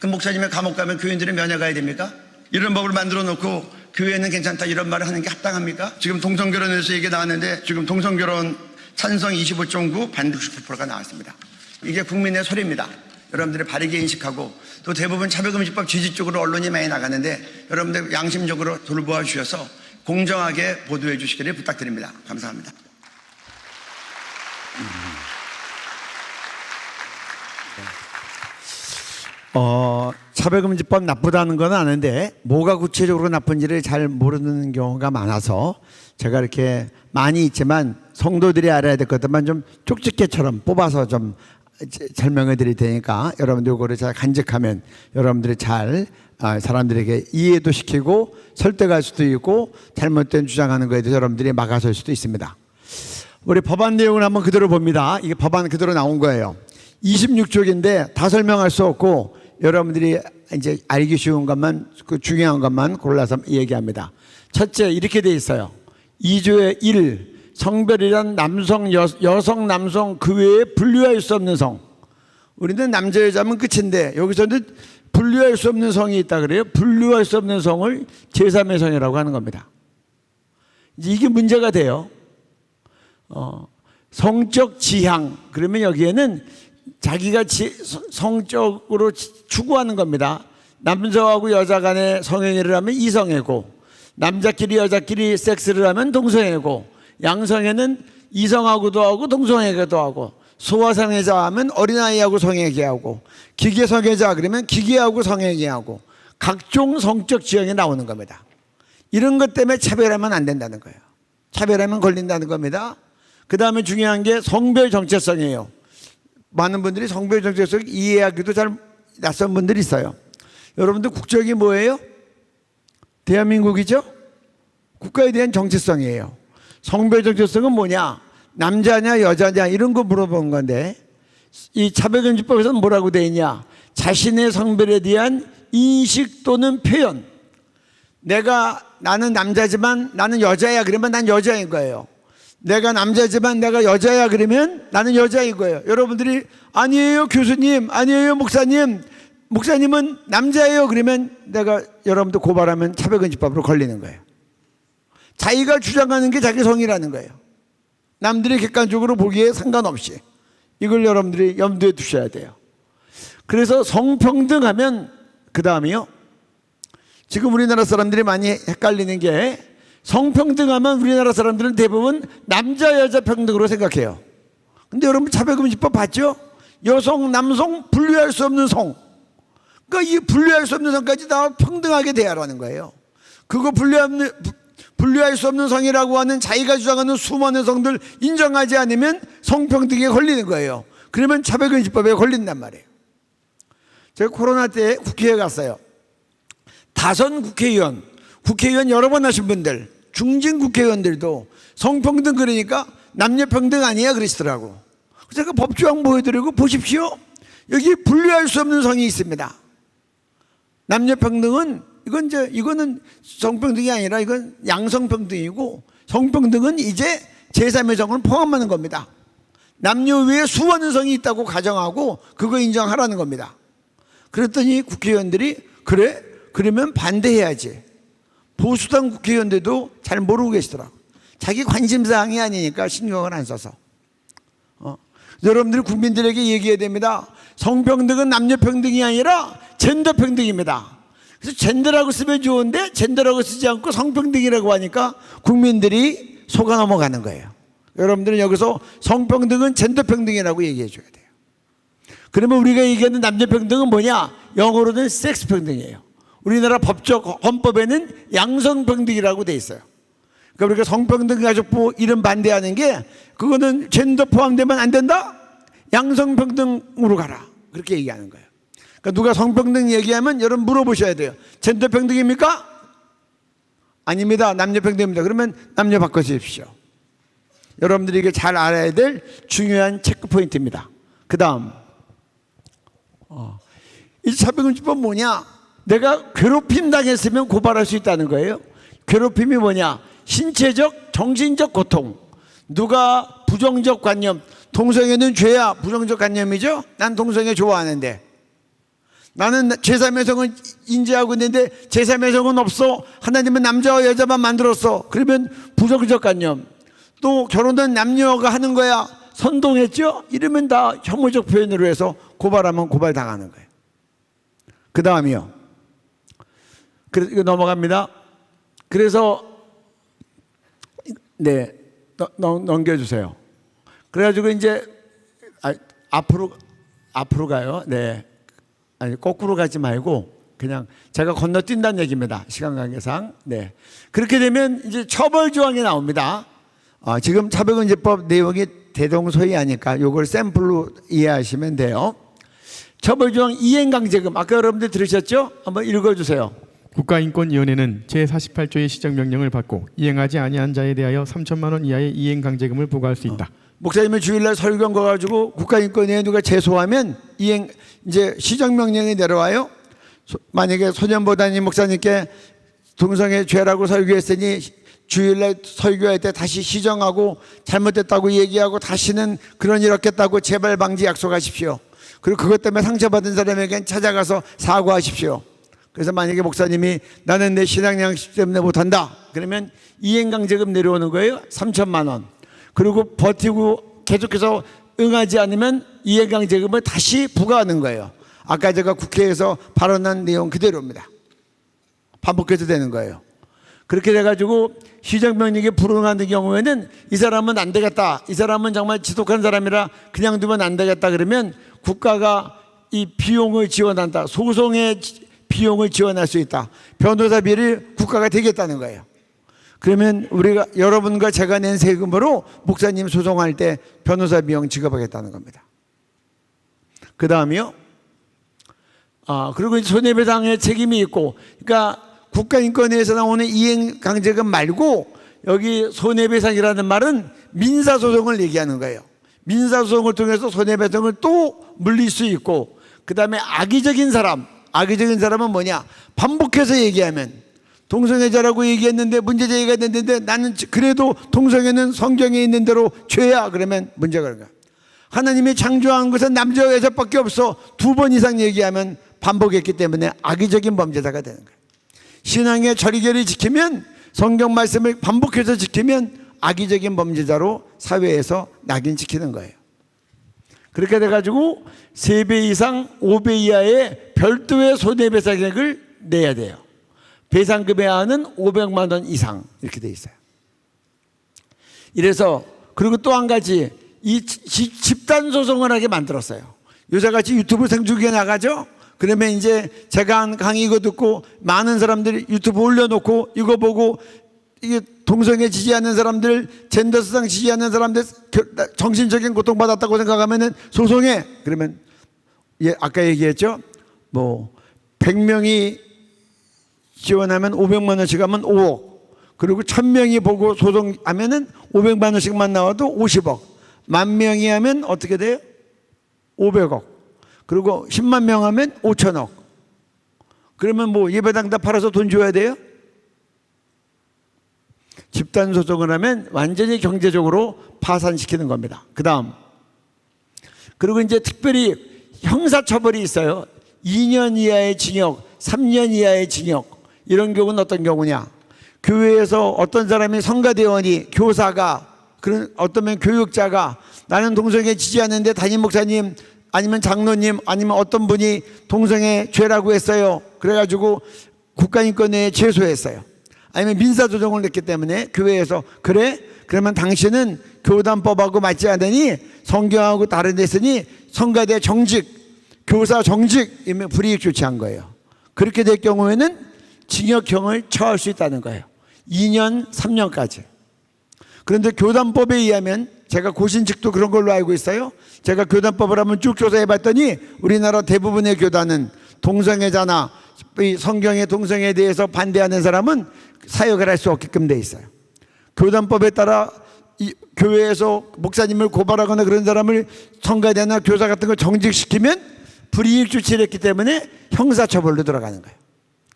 Speaker 6: 그럼 목사님이 감옥 가면 교인들은 면회 돼야 됩니까? 이런 법을 만들어 놓고 교회는 괜찮다 이런 말을 하는 게 합당합니까? 지금 동성결혼에서 얘기 나왔는데 지금 동성결혼 찬성 25.9 반대 69%가 나왔습니다. 이게 국민의 소리입니다. 여러분들이 바르게 인식하고 또 대부분 차별금지법 지지 쪽으로 언론이 많이 나가는데 여러분들 양심적으로 돌보아 주셔서 공정하게 보도해 주시기를 부탁드립니다. 감사합니다.
Speaker 1: 차별금지법 나쁘다는 건 아는데 뭐가 구체적으로 나쁜지를 잘 모르는 경우가 많아서 제가 이렇게 많이 있지만 성도들이 알아야 될 것들만 좀 쪽집게처럼 뽑아서 좀 설명해 드릴 테니까 여러분들 이거를 잘 간직하면 여러분들이 잘 사람들에게 이해도 시키고 설득할 수도 있고 잘못된 주장하는 거에 대해서 여러분들이 막아설 수도 있습니다. 우리 법안 내용을 한번 그대로 봅니다. 이게 법안 그대로 나온 거예요. 26쪽인데 다 설명할 수 없고 여러분들이 이제 알기 쉬운 것만, 그 중요한 것만 골라서 얘기합니다. 첫째, 이렇게 돼 있어요. 2조의 1, 성별이란 남성, 여성, 남성 그 외에 분류할 수 없는 성. 우리는 남자, 여자면 끝인데 여기서는 분류할 수 없는 성이 있다 그래요. 분류할 수 없는 성을 제3의 성이라고 하는 겁니다. 이제 이게 문제가 돼요. 성적 지향. 그러면 여기에는 자기가 성적으로 추구하는 겁니다. 남자하고 여자 간에 성행위를 하면 이성애고, 남자끼리 여자끼리 섹스를 하면 동성애고, 양성애는 이성하고도 하고 동성애도 하고, 소아성애자 하면 어린아이하고 성애기하고, 기계성애자 그러면 기계하고 성애기하고, 각종 성적 지형이 나오는 겁니다. 이런 것 때문에 차별하면 안 된다는 거예요. 차별하면 걸린다는 겁니다. 그 다음에 중요한 게 성별 정체성이에요. 많은 분들이 성별 정체성 이해하기도 잘 낯선 분들이 있어요. 여러분들 국적이 뭐예요? 대한민국이죠? 국가에 대한 정체성이에요. 성별 정체성은 뭐냐? 남자냐 여자냐 이런 거 물어본 건데, 이 차별금지법에서는 뭐라고 되어 있냐? 자신의 성별에 대한 인식 또는 표현. 나는 남자지만 나는 여자야 그러면 난 여자인 거예요. 내가 남자지만 내가 여자야 그러면 나는 여자인 거예요. 여러분들이 아니에요 교수님, 아니에요 목사님, 목사님은 남자예요 그러면 내가 여러분들 고발하면 차별금지법으로 걸리는 거예요. 자기가 주장하는 게 자기 성이라는 거예요. 남들이 객관적으로 보기에 상관없이. 이걸 여러분들이 염두에 두셔야 돼요. 그래서 성평등하면 그 다음이요, 지금 우리나라 사람들이 많이 헷갈리는 게, 성평등하면 우리나라 사람들은 대부분 남자 여자 평등으로 생각해요. 근데 여러분 차별금지법 봤죠? 여성 남성 분류할 수 없는 성. 그러니까 이 분류할 수 없는 성까지 다 평등하게 대하라는 거예요. 그거 분류할 수 없는 성이라고 하는 자기가 주장하는 수많은 성들 인정하지 않으면 성평등에 걸리는 거예요. 그러면 차별금지법에 걸린단 말이에요. 제가 코로나 때 국회에 갔어요. 다선 국회의원 여러 번 하신 분들, 중진 국회의원들도 성평등 그러니까 남녀평등 아니야 그러시더라고. 제가 법조항 보여드리고 보십시오. 여기 분류할 수 없는 성이 있습니다. 남녀평등은 이거는 성평등이 아니라 이건 양성평등이고, 성평등은 이제 제3의 성을 포함하는 겁니다. 남녀 외에 수많은 성이 있다고 가정하고 그거 인정하라는 겁니다. 그랬더니 국회의원들이 그래? 그러면 반대해야지. 보수당 국회의원들도 잘 모르고 계시더라고요. 자기 관심사항이 아니니까 신경을 안 써서. 여러분들이 국민들에게 얘기해야 됩니다. 성평등은 남녀평등이 아니라 젠더평등입니다. 그래서 젠더라고 쓰면 좋은데 젠더라고 쓰지 않고 성평등이라고 하니까 국민들이 속아 넘어가는 거예요. 여러분들은 여기서 성평등은 젠더평등이라고 얘기해 줘야 돼요. 그러면 우리가 얘기하는 남녀평등은 뭐냐? 영어로는 섹스평등이에요. 우리나라 법적 헌법에는 양성평등이라고 돼 있어요. 그러니까 우리가 성평등가족부 이름 반대하는 게, 그거는 젠더 포함되면 안 된다? 양성평등으로 가라. 그렇게 얘기하는 거예요. 그러니까 누가 성평등 얘기하면 여러분 물어보셔야 돼요. 젠더평등입니까? 아닙니다. 남녀평등입니다. 그러면 남녀 바꿔주십시오. 여러분들이 이게 잘 알아야 될 중요한 체크 포인트입니다. 그 다음, 이 차별금지법 뭐냐? 내가 괴롭힘 당했으면 고발할 수 있다는 거예요. 괴롭힘이 뭐냐? 신체적, 정신적 고통. 누가 부정적 관념, 동성애는 죄야, 부정적 관념이죠. 난 동성애 좋아하는데, 나는 제3의 성을 인지하고 있는데 제3의 성은 없어. 하나님은 남자와 여자만 만들었어. 그러면 부정적 관념. 또 결혼은 남녀가 하는 거야, 선동했죠? 이러면 다 혐오적 표현으로 해서 고발하면 고발당하는 거예요. 그 다음이요, 이거 넘어갑니다. 그래서 네, 넘겨주세요. 그래가지고 이제 앞으로 가요. 네, 아니 거꾸로 가지 말고 그냥 제가 건너뛴다는 얘기입니다. 시간 관계상. 네, 그렇게 되면 이제 처벌 조항이 나옵니다. 지금 차별금지법 내용이 대동소이하니까 이걸 샘플로 이해하시면 돼요. 처벌 조항 이행강제금, 아까 여러분들 들으셨죠? 한번 읽어주세요.
Speaker 2: 국가인권위원회는 제48조의 시정명령을 받고 이행하지 아니한 자에 대하여 3천만 원 이하의 이행강제금을 부과할 수 있다.
Speaker 1: 목사님이 주일날 설교한 거 가지고 국가인권위에 누가 제소하면 이제 시정명령이 내려와요. 만약에 소년보다님 목사님께 동성애 죄라고 설교했으니 주일날 설교할 때 다시 시정하고 잘못됐다고 얘기하고 다시는 그런 일 없겠다고 재발 방지 약속하십시오. 그리고 그것 때문에 상처받은 사람에겐 찾아가서 사과하십시오. 그래서 만약에 목사님이 나는 내 신앙 양식 때문에 못한다, 그러면 이행강제금 내려오는 거예요. 3천만 원. 그리고 버티고 계속해서 응하지 않으면 이행강제금을 다시 부과하는 거예요. 아까 제가 국회에서 발언한 내용 그대로입니다. 반복해서 되는 거예요. 그렇게 돼가지고 시정명령에 불응하는 경우에는 이 사람은 안 되겠다, 이 사람은 정말 지독한 사람이라 그냥 두면 안 되겠다 그러면 국가가 이 비용을 지원한다, 소송의 비용을 지원할 수 있다, 변호사비를 국가가 대겠다는 거예요. 그러면 우리가 여러분과 제가 낸 세금으로 목사님 소송할 때 변호사 비용 지급하겠다는 겁니다. 그 다음이요. 그리고 손해배상의 책임이 있고, 그러니까 국가인권위에서 나오는 이행강제금 말고 여기 손해배상이라는 말은 민사소송을 얘기하는 거예요. 민사소송을 통해서 손해배상을 또 물릴 수 있고, 그 다음에 악의적인 사람은 뭐냐? 반복해서 얘기하면 동성애자라고 얘기했는데 문제 제기가 됐는데 나는 그래도 동성애는 성경에 있는 대로 죄야 그러면 문제가 그런 거야. 하나님이 창조한 것은 남자와 여자밖에 없어 2번 이상 얘기하면 반복했기 때문에 악의적인 범죄자가 되는 거예요. 신앙의 절개를 지키면, 성경 말씀을 반복해서 지키면 악의적인 범죄자로 사회에서 낙인시키는 거예요. 그렇게 돼가지고 3배 이상 5배 이하의 별도의 손해배상액을 내야 돼요. 배상금의 한은 500만 원 이상 이렇게 돼 있어요. 이래서 그리고 또 한 가지, 이 집단 소송을 하게 만들었어요. 요새같이 유튜브 생중계 나가죠? 그러면 이제 제가 한 강의 이거 듣고 많은 사람들이 유튜브 올려놓고 이거 보고 이게 동성애 지지하는 사람들, 젠더수당 지지하는 사람들 정신적인 고통받았다고 생각하면은 소송해. 그러면 아까 얘기했죠? 뭐 100명이 지원하면 500만 원씩 하면 5억. 그리고 1000명이 보고 소송하면은 500만 원씩만 나와도 50억. 10,000명이 하면 어떻게 돼요? 500억. 그리고 10만 명 하면 5천억. 그러면 뭐 예배당 다 팔아서 돈 줘야 돼요? 집단 소송을 하면 완전히 경제적으로 파산시키는 겁니다. 그 다음. 그리고 이제 특별히 형사처벌이 있어요. 2년 이하의 징역, 3년 이하의 징역. 이런 경우는 어떤 경우냐? 교회에서 어떤 사람이 성가대원이, 교사가, 그런 어떤 교육자가 나는 동성애 지지하는데 담임 목사님 아니면 장로님 아니면 어떤 분이 동성애 죄라고 했어요. 그래가지고 국가인권위에 제소했어요. 아니면 민사소송을 냈기 때문에 교회에서 그래? 그러면 당신은 교단법하고 맞지 않으니 성경하고 다른 데 있으니 성가대 정직, 교사 정직이면 불이익 조치한 거예요. 그렇게 될 경우에는 징역형을 처할 수 있다는 거예요. 2년, 3년까지. 그런데 교단법에 의하면 제가 고신직도 그런 걸로 알고 있어요. 제가 교단법을 한번 쭉 조사해 봤더니 우리나라 대부분의 교단은 동성애자나 이 성경의 동성애에 대해서 반대하는 사람은 사역을 할 수 없게끔 돼 있어요. 교단법에 따라 이 교회에서 목사님을 고발하거나 그런 사람을 성가대나 교사 같은 걸 정직시키면 불이익 조치를 했기 때문에 형사처벌로 들어가는 거예요.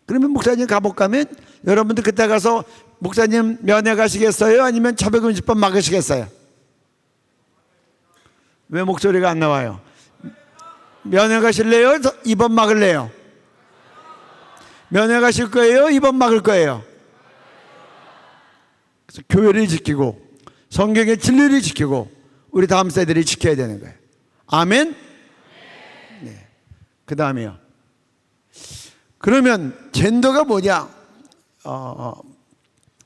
Speaker 1: 그러면 목사님 감옥 가면 여러분들 그때 가서 목사님 면회 가시겠어요? 아니면 차별금지법 막으시겠어요? 왜 목소리가 안 나와요? 면회 가실래요? 이번 막을래요? 면회 가실 거예요? 이번 막을 거예요? 그래서 교회를 지키고 성경의 진리를 지키고 우리 다음 세대들이 지켜야 되는 거예요. 아멘? 네. 그 다음에요. 그러면 젠더가 뭐냐?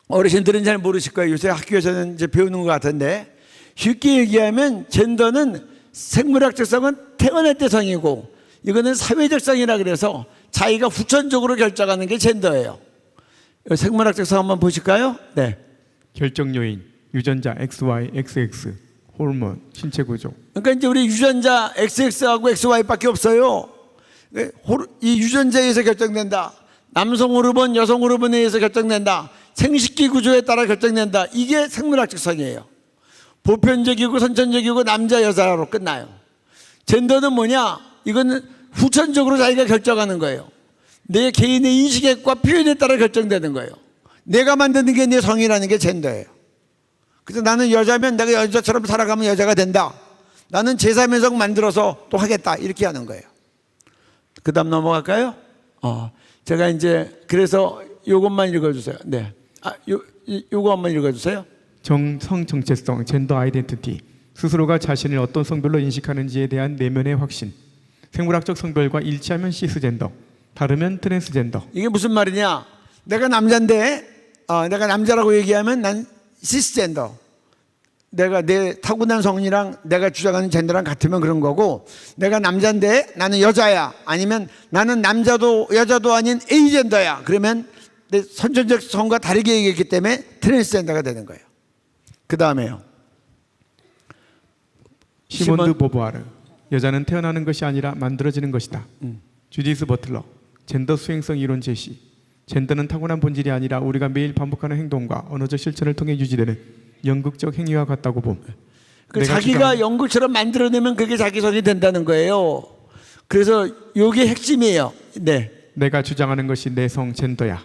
Speaker 1: 어르신들은 잘 모르실 거예요. 요새 학교에서는 이제 배우는 것 같은데 쉽게 얘기하면 젠더는 생물학적 성은 태어날 때 성이고 이거는 사회적 성이라 그래서 자기가 후천적으로 결정하는 게 젠더예요. 생물학적 성 한번 보실까요? 네.
Speaker 2: 결정 요인, 유전자 XY, XX, 호르몬, 신체 구조.
Speaker 1: 그러니까 이제 우리 유전자 XX하고 XY밖에 없어요. 이 유전자에 의해서 결정된다. 남성 호르몬, 여성 호르몬에 의해서 결정된다. 생식기 구조에 따라 결정된다. 이게 생물학적 성이에요. 보편적이고 선천적이고 남자 여자로 끝나요. 젠더는 뭐냐? 이거는 후천적으로 자기가 결정하는 거예요. 내 개인의 인식과 표현에 따라 결정되는 거예요. 내가 만드는 게 내 성이라는 게 젠더예요. 그래서 나는 여자면 내가 여자처럼 살아가면 여자가 된다. 나는 제3의 성 만들어서 또 하겠다. 이렇게 하는 거예요. 그 다음 넘어갈까요? 제가 이제 그래서 요것만 읽어주세요. 네. 요거 한번 읽어주세요.
Speaker 2: 성 정체성, 젠더 아이덴티티, 스스로가 자신을 어떤 성별로 인식하는지에 대한 내면의 확신, 생물학적 성별과 일치하면 시스젠더, 다르면 트랜스젠더.
Speaker 1: 이게 무슨 말이냐? 내가 남자인데 내가 남자라고 얘기하면 난 시스젠더. 내가 내 타고난 성이랑 내가 주장하는 젠더랑 같으면 그런 거고, 내가 남자인데 나는 여자야, 아니면 나는 남자도 여자도 아닌 에이젠더야, 그러면 내 선천적 성과 다르게 얘기했기 때문에 트랜스젠더가 되는 거예요. 그 다음에요,
Speaker 2: 시몬드 보부아르, 여자는 태어나는 것이 아니라 만들어지는 것이다. 주디스 버틀러, 젠더 수행성 이론 제시. 젠더는 타고난 본질이 아니라 우리가 매일 반복하는 행동과 언어적 실천을 통해 유지되는 연극적 행위와 같다고 봄.
Speaker 1: 자기가 연극처럼 만들어내면 그게 자기 성이 된다는 거예요. 그래서 이게 핵심이에요. 네.
Speaker 2: 내가 주장하는 것이 내 성 젠더야.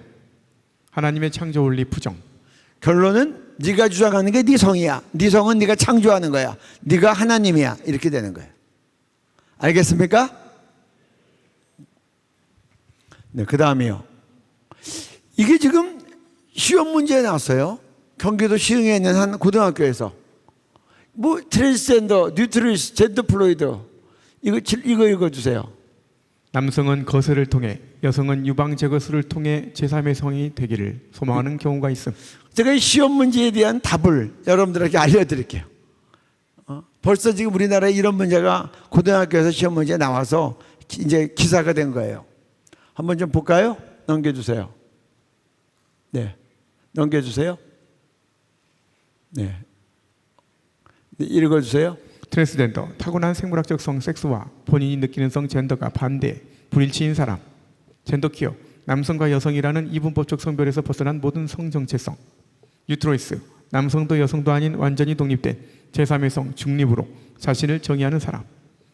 Speaker 2: 하나님의 창조 원리 부정.
Speaker 1: 결론은 네가 주장하는 게 네 성이야. 네 성은 네가 창조하는 거야. 네가 하나님이야. 이렇게 되는 거예요. 알겠습니까? 네, 그 다음이요. 이게 지금 시험 문제에 나왔어요. 경기도 시흥에 있는 한 고등학교에서 뭐 트랜스젠더, 뉴트리스, 젠더 플루이드 이거 읽어주세요.
Speaker 2: 남성은 거세를 통해, 여성은 유방 제거술을 통해 제3의 성이 되기를 소망하는 경우가 있음.
Speaker 1: 제가 이 시험 문제에 대한 답을 여러분들에게 알려드릴게요. 벌써 지금 우리나라에 이런 문제가 고등학교에서 시험 문제에 나와서 이제 기사가 된 거예요. 한번 좀 볼까요? 넘겨주세요. 네, 넘겨주세요. 네, 읽어주세요.
Speaker 2: 트랜스젠더, 타고난 생물학적 성 섹스와 본인이 느끼는 성 젠더가 반대, 불일치인 사람. 젠더 퀴어, 남성과 여성이라는 이분법적 성별에서 벗어난 모든 성 정체성. 유트로이스, 남성도 여성도 아닌 완전히 독립된 제3의 성 중립으로 자신을 정의하는 사람.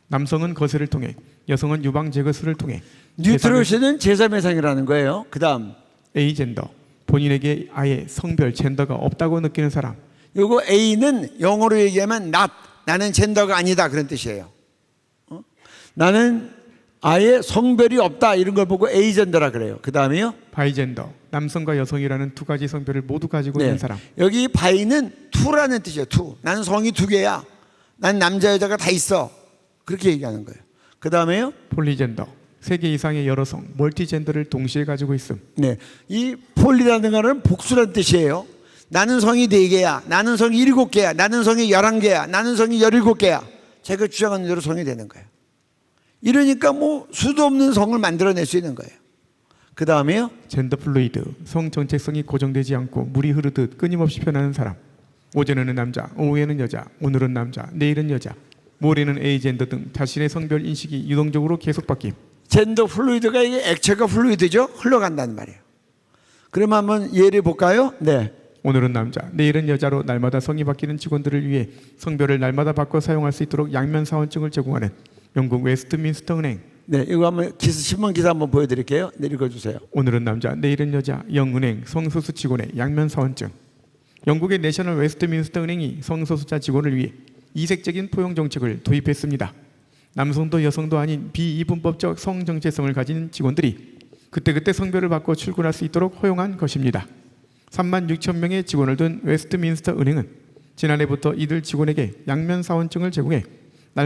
Speaker 2: 남성은 거세를 통해, 여성은 유방 제거술을 통해.
Speaker 1: 뉴트로이스는 제3의 성이라는 거예요. 그 다음
Speaker 2: 에이젠더, 본인에게 아예 성별 젠더가 없다고 느끼는 사람.
Speaker 1: 요거 A는 영어로 얘기하면 not, 나는 젠더가 아니다, 그런 뜻이에요. 나는 아예 성별이 없다, 이런 걸 보고 에이젠더라 그래요. 그 다음에요,
Speaker 2: 바이젠더, 남성과 여성이라는 두 가지 성별을 모두 가지고 있는 사람.
Speaker 1: 여기 바이는 투라는 뜻이에요. 투. 나는 성이 두 개야. 난 남자 여자가 다 있어. 그렇게 얘기하는 거예요. 그 다음에요,
Speaker 2: 폴리젠더, 세 개 이상의 여러 성, 멀티젠더를 동시에 가지고 있음.
Speaker 1: 네, 이 폴리라는 거는 복수라는 뜻이에요. 나는 성이 4개야, 나는 성이 7개야, 나는 성이 11개야, 나는 성이 17개야. 제가 주장하는 대로 성이 되는 거예요. 이러니까 뭐 수도 없는 성을 만들어낼 수 있는 거예요. 그 다음에요,
Speaker 2: 젠더 플루이드, 성 정체성이 고정되지 않고 물이 흐르듯 끊임없이 변하는 사람. 오전에는 남자, 오후에는 여자, 오늘은 남자, 내일은 여자, 모레는 에이젠더 등 자신의 성별 인식이 유동적으로 계속 바뀜.
Speaker 1: 젠더 플루이드가 이게 액체가 플루이드죠. 흘러간다는 말이에요. 그러면 한번 예를 볼까요? 네.
Speaker 2: 오늘은 남자, 내일은 여자로 날마다 성이 바뀌는 직원들을 위해 성별을 날마다 바꿔 사용할 수 있도록 양면 사원증을 제공하는 영국 웨스트민스터 은행.
Speaker 1: 네, 이거 한번 신문 기사 한번 보여드릴게요. 네, 읽어주세요.
Speaker 2: 오늘은 남자, 내일은 여자, 영은행 성소수 직원의 양면 사원증. 영국의 내셔널 웨스트민스터 은행이 성소수자 직원을 위해 이색적인 포용 정책을 도입했습니다. 남성도 여성도 아닌 비이분법적 성 정체성을 가진 직원들이 그때그때 성별을 바꿔 출근할 수 있도록 허용한 것입니다. 36,000명의 직원을 둔 웨스트민스터 은행은 지난해부터 이들 직원에게 양면 사원증을 제공해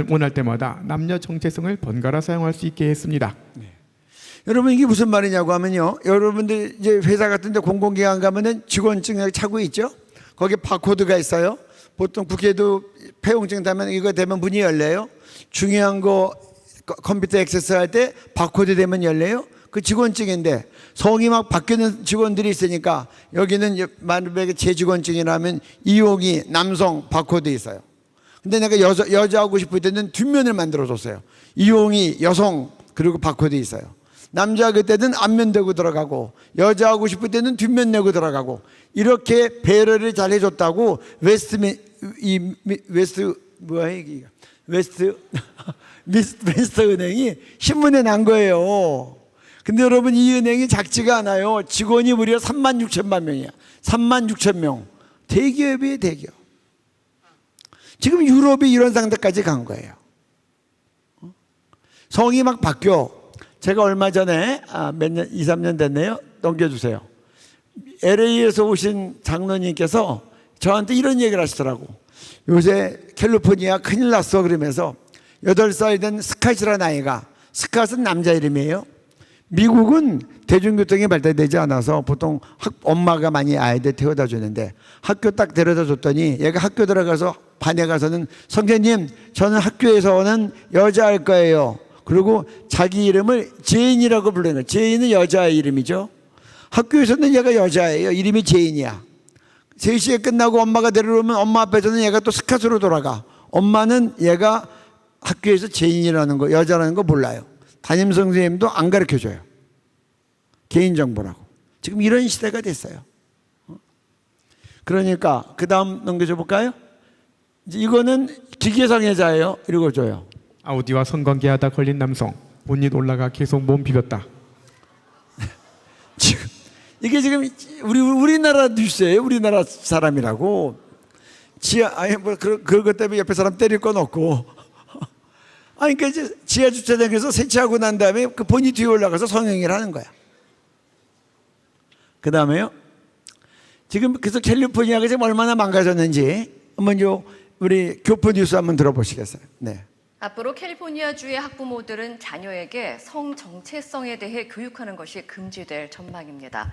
Speaker 2: 원할 때마다 남녀 정체성을 번갈아 사용할 수 있게 했습니다.
Speaker 1: 여러분, 이게 무슨 말이냐고 하면요, 여러분들 이제 회사 같은 데 공공기관 가면은 직원증 차고 있죠. 거기 바코드가 있어요. 보통 국회도 폐용증 되면 이거 되면 문이 열려요. 중요한 거 컴퓨터 액세스할 때 바코드 되면 열려요. 그 직원증인데 성이 막 바뀌는 직원들이 있으니까 여기는 만약에 제 직원증이라면 이용이 남성 바코드 있어요. 근데 내가 여자 하고 싶을 때는 뒷면을 만들어줬어요. 이용이 여성, 그리고 바코드 있어요. 남자 그때는 앞면 대고 들어가고, 여자 하고 싶을 때는 뒷면 내고 들어가고, 이렇게 배려를 잘 해줬다고 웨스트 은행이 신문에 난 거예요. 근데 여러분, 이 은행이 작지가 않아요. 직원이 무려 36,000만 명이야. 36,000명. 대기업이에요, 대기업. 지금 유럽이 이런 상태까지 간 거예요. 성이 막 바뀌어. 제가 얼마 전에 2, 3년 됐네요. 넘겨주세요. LA에서 오신 장로님께서 저한테 이런 얘기를 하시더라고. 요새 캘리포니아 큰일 났어, 그러면서 8살 된 스카이라는 아이가 스캇은 남자 이름이에요. 미국은 대중교통이 발달되지 않아서 보통 엄마가 많이 아이들 태워다 주는데 학교 딱 데려다 줬더니 얘가 학교 들어가서 반에 가서는 선생님 저는 학교에서는 여자일 거예요. 그리고 자기 이름을 제인이라고 부르는 거예요. 제인은 여자의 이름이죠. 학교에서는 얘가 여자예요. 이름이 제인이야. 3시에 끝나고 엄마가 데려오면 엄마 앞에서는 얘가 또 스캇으로 돌아가. 엄마는 얘가 학교에서 제인이라는 거, 여자라는 거 몰라요. 담임 선생님도 안 가르쳐줘요. 개인정보라고. 지금 이런 시대가 됐어요. 그러니까 그 다음 넘겨줘 볼까요? 이제 이거는 기계상해자예요. 읽어줘요.
Speaker 2: 아우디와 성관계하다 걸린 남성. 본닛 올라가 계속 몸 비볐다.
Speaker 1: 지금 이게 지금 우리나라 뉴스예요. 우리나라 사람이라고. 아니 뭐 그것 때문에 옆에 사람 때릴 건 없고. 아니 그러니까 이제 지하 주차장에서 세차하고 난 다음에 그 본이 뒤에 올라가서 성행위를 하는 거야. 그 다음에요. 지금 그래서 캘리포니아가 지금 얼마나 망가졌는지 한번 우리 교포 뉴스 한번 들어보시겠어요? 네.
Speaker 7: 앞으로 캘리포니아주의 학부모들은 자녀에게 성 정체성에 대해 교육하는 것이 금지될 전망입니다.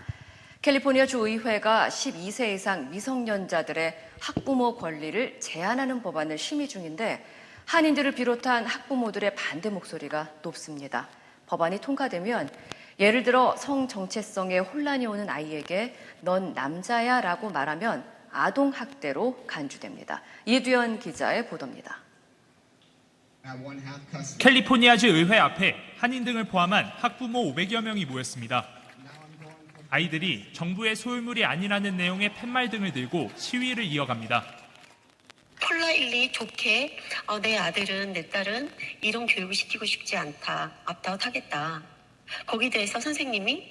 Speaker 7: 캘리포니아주 의회가 12세 이상 미성년자들의 학부모 권리를 제한하는 법안을 심의 중인데 한인들을 비롯한 학부모들의 반대 목소리가 높습니다. 법안이 통과되면 예를 들어 성 정체성에 혼란이 오는 아이에게 넌 남자야 라고 말하면 아동학대로 간주됩니다. 이두현 기자의 보도입니다.
Speaker 8: 캘리포니아주 의회 앞에 한인 등을 포함한 학부모 500여 명이 모였습니다. 아이들이 정부의 소유물이 아니라는 내용의 팻말 등을 들고 시위를 이어갑니다.
Speaker 9: 폴라일리 좋게 내 아들은 내 딸은 이런 교육을 시키고 싶지 않다. 옵트아웃 하겠다. 거기에 대해서 선생님이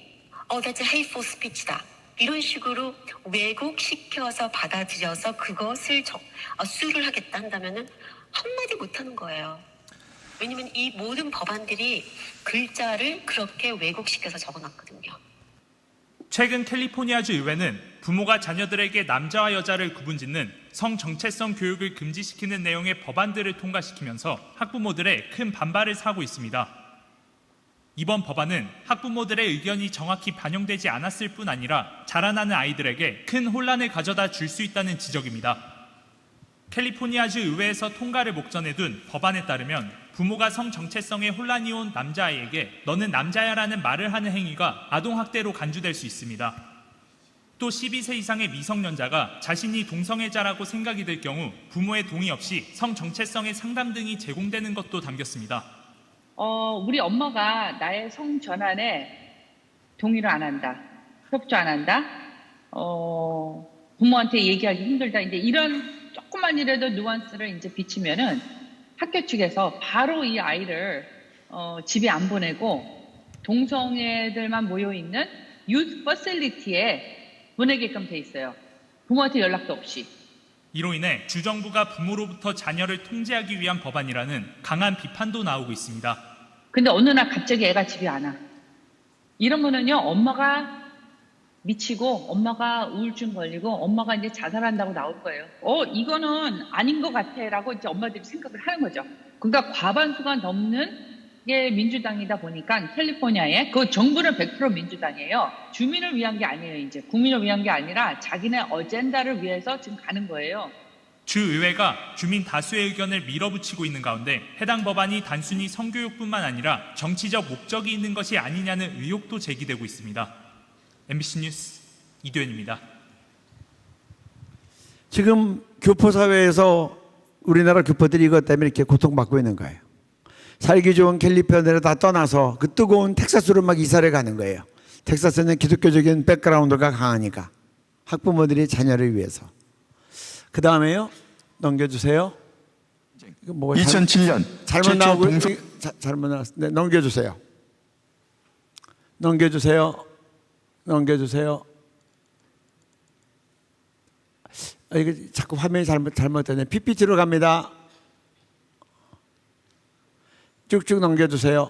Speaker 9: that's hateful speech다. 이런 식으로 왜곡시켜서 받아들여서 그것을 수를 하겠다 한다면은 한마디 못하는 거예요. 왜냐면 이 모든 법안들이 글자를 그렇게 왜곡시켜서 적어놨거든요.
Speaker 8: 최근 캘리포니아주 의회는 부모가 자녀들에게 남자와 여자를 구분짓는 성 정체성 교육을 금지시키는 내용의 법안들을 통과시키면서 학부모들의 큰 반발을 사고 있습니다. 이번 법안은 학부모들의 의견이 정확히 반영되지 않았을 뿐 아니라 자라나는 아이들에게 큰 혼란을 가져다 줄 수 있다는 지적입니다. 캘리포니아주 의회에서 통과를 목전에 둔 법안에 따르면 부모가 성 정체성에 혼란이 온 남자아이에게 너는 남자야라는 말을 하는 행위가 아동학대로 간주될 수 있습니다. 또 12세 이상의 미성년자가 자신이 동성애자라고 생각이 들 경우 부모의 동의 없이 성 정체성의 상담 등이 제공되는 것도 담겼습니다.
Speaker 10: 우리 엄마가 나의 성 전환에 동의를 안 한다. 협조 안 한다. 부모한테 얘기하기 힘들다. 이제 이런 조금만이라도 누안스를 이제 비치면은 학교 측에서 바로 이 아이를 집에 안 보내고 동성애들만 모여 있는 유스 퍼실리티에 보내게끔 돼 있어요. 부모한테 연락도 없이.
Speaker 8: 이로 인해 주정부가 부모로부터 자녀를 통제하기 위한 법안이라는 강한 비판도 나오고 있습니다.
Speaker 10: 근데 어느 날 갑자기 애가 집에 안 와. 이러면은요, 엄마가 미치고 엄마가 우울증 걸리고 엄마가 이제 자살한다고 나올 거예요. 이거는 아닌 것 같아라고 이제 엄마들이 생각을 하는 거죠. 그러니까 과반수가 넘는 게 민주당이다 보니까 캘리포니아에 그 정부는 100% 민주당이에요. 주민을 위한 게 아니에요. 이제 국민을 위한 게 아니라 자기네 어젠다를 위해서 지금 가는 거예요.
Speaker 8: 주의회가 주민 다수의 의견을 밀어붙이고 있는 가운데 해당 법안이 단순히 성교육뿐만 아니라 정치적 목적이 있는 것이 아니냐는 의혹도 제기되고 있습니다. MBC 뉴스 이도현입니다.
Speaker 1: 지금 교포사회에서 우리나라 교포들이 이것 때문에 이렇게 고통받고 있는 거예요. 살기 좋은 캘리포니아를 다 떠나서 그 뜨거운 텍사스로 막 이사를 가는 거예요. 텍사스는 기독교적인 백그라운드가 강하니까 학부모들이 자녀를 위해서. 그 다음에요. 넘겨주세요. 이거 뭐가
Speaker 5: 2007년
Speaker 1: 잘못 나오고 잘못 나왔어요. 네, 넘겨주세요. 넘겨주세요. 넘겨주세요. 이거 자꾸 화면이 잘못되네. PPT로 갑니다. 쭉쭉 넘겨주세요.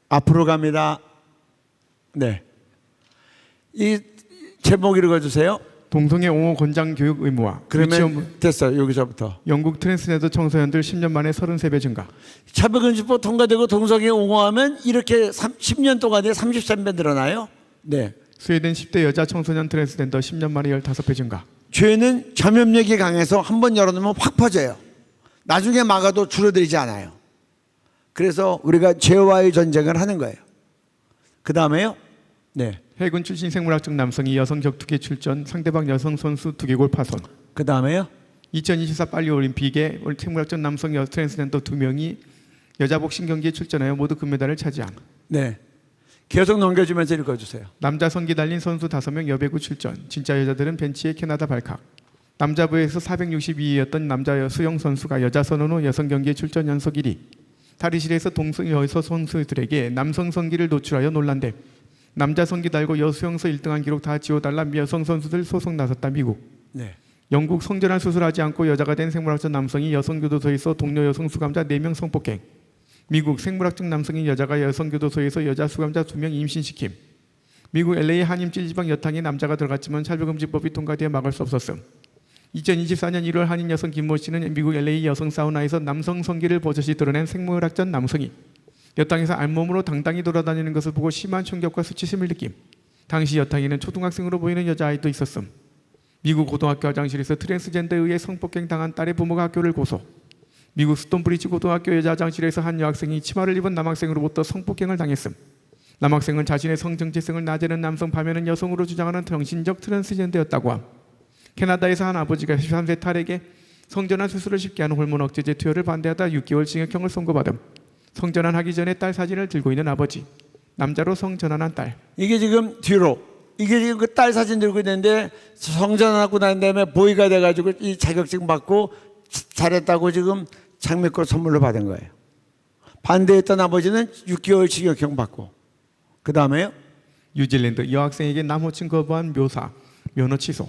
Speaker 1: 앞으로 갑니다. 네. 이 제목 읽어주세요.
Speaker 2: 동성애 옹호 권장 교육 의무화.
Speaker 1: 그러면 됐어요. 여기서부터.
Speaker 2: 영국 트랜스젠더 청소년들 10년 만에 33배 증가.
Speaker 1: 차별금지법 통과되고 동성애 옹호하면 이렇게 10년 동안에 33배 늘어나요? 네.
Speaker 2: 스웨덴 10대 여자 청소년 트랜스젠더 10년 만에 15배 증가.
Speaker 1: 죄는 전염력이 강해서 한번 열어놓으면 확 퍼져요. 나중에 막아도 줄어들지 않아요. 그래서 우리가 죄와의 전쟁을 하는 거예요. 그 다음에요. 네.
Speaker 2: 해군 출신 생물학적 남성이 여성 격투기 출전, 상대방 여성 선수 두개골 파손.
Speaker 1: 그 다음에요.
Speaker 2: 2024 파리올림픽에 생물학적 남성 트랜스젠더 2명이 여자 복싱 경기에 출전하여 모두 금메달을 차지함.
Speaker 1: 네. 계속 넘겨주면서 읽어주세요.
Speaker 2: 남자 성기 달린 선수 5명 여배구 출전. 진짜 여자들은 벤치에 캐나다 발칵. 남자부에서 462위였던 남자 수영 선수가 여자 선언 후 여성 경기에 출전 연속 1위. 탈의실에서 동성 여서 선수들에게 남성 성기를 노출하여 논란대. 남자 성기 달고 여수영서 1등한 기록 다 지워달라 여성 선수들 소송 나섰다 미국.
Speaker 1: 네.
Speaker 2: 영국 성전환 수술하지 않고 여자가 된 생물학적 남성이 여성교도소에서 동료 여성 수감자 4명 성폭행. 미국 생물학적 남성이 여자가 여성교도소에서 여자 수감자 2명 임신시킴. 미국 LA 한인 찔지방 여탕에 남자가 들어갔지만 차별금지법이 통과되어 막을 수 없었음. 2024년 1월 한인 여성 김모 씨는 미국 LA 여성 사우나에서 남성 성기를 버젓이 드러낸 생물학적 남성이 여탕에서 알몸으로 당당히 돌아다니는 것을 보고 심한 충격과 수치심을 느낌. 당시 여탕에는 초등학생으로 보이는 여자아이도 있었음. 미국 고등학교 화장실에서 트랜스젠더에 의해 성폭행 당한 딸의 부모가 학교를 고소. 미국 스톤브리지 고등학교 여자 화장실에서 한 여학생이 치마를 입은 남학생으로부터 성폭행을 당했음. 남학생은 자신의 성정체성을 낮에는 남성 밤에는 여성으로 주장하는 정신적 트랜스젠더였다고 함. 캐나다에서 한 아버지가 13세 딸에게 성전환 수술을 쉽게 하는 호르몬 억제제 투여를 반대하다 6개월 징역형을 선고받음. 성전환하기 전에 딸 사진을 들고 있는 아버지. 남자로 성전환한 딸.
Speaker 1: 이게 지금 뒤로. 이게 지금 그 딸 사진 들고 있는데 성전환하고 난 다음에 보이가 돼가지고 이 자격증 받고 잘했다고 지금 장미꽃 선물로 받은 거예요. 반대했던 아버지는 6개월 징역형 받고. 그 다음에요.
Speaker 2: 뉴질랜드 여학생에게 남호칭 거부한 묘사. 면허 취소.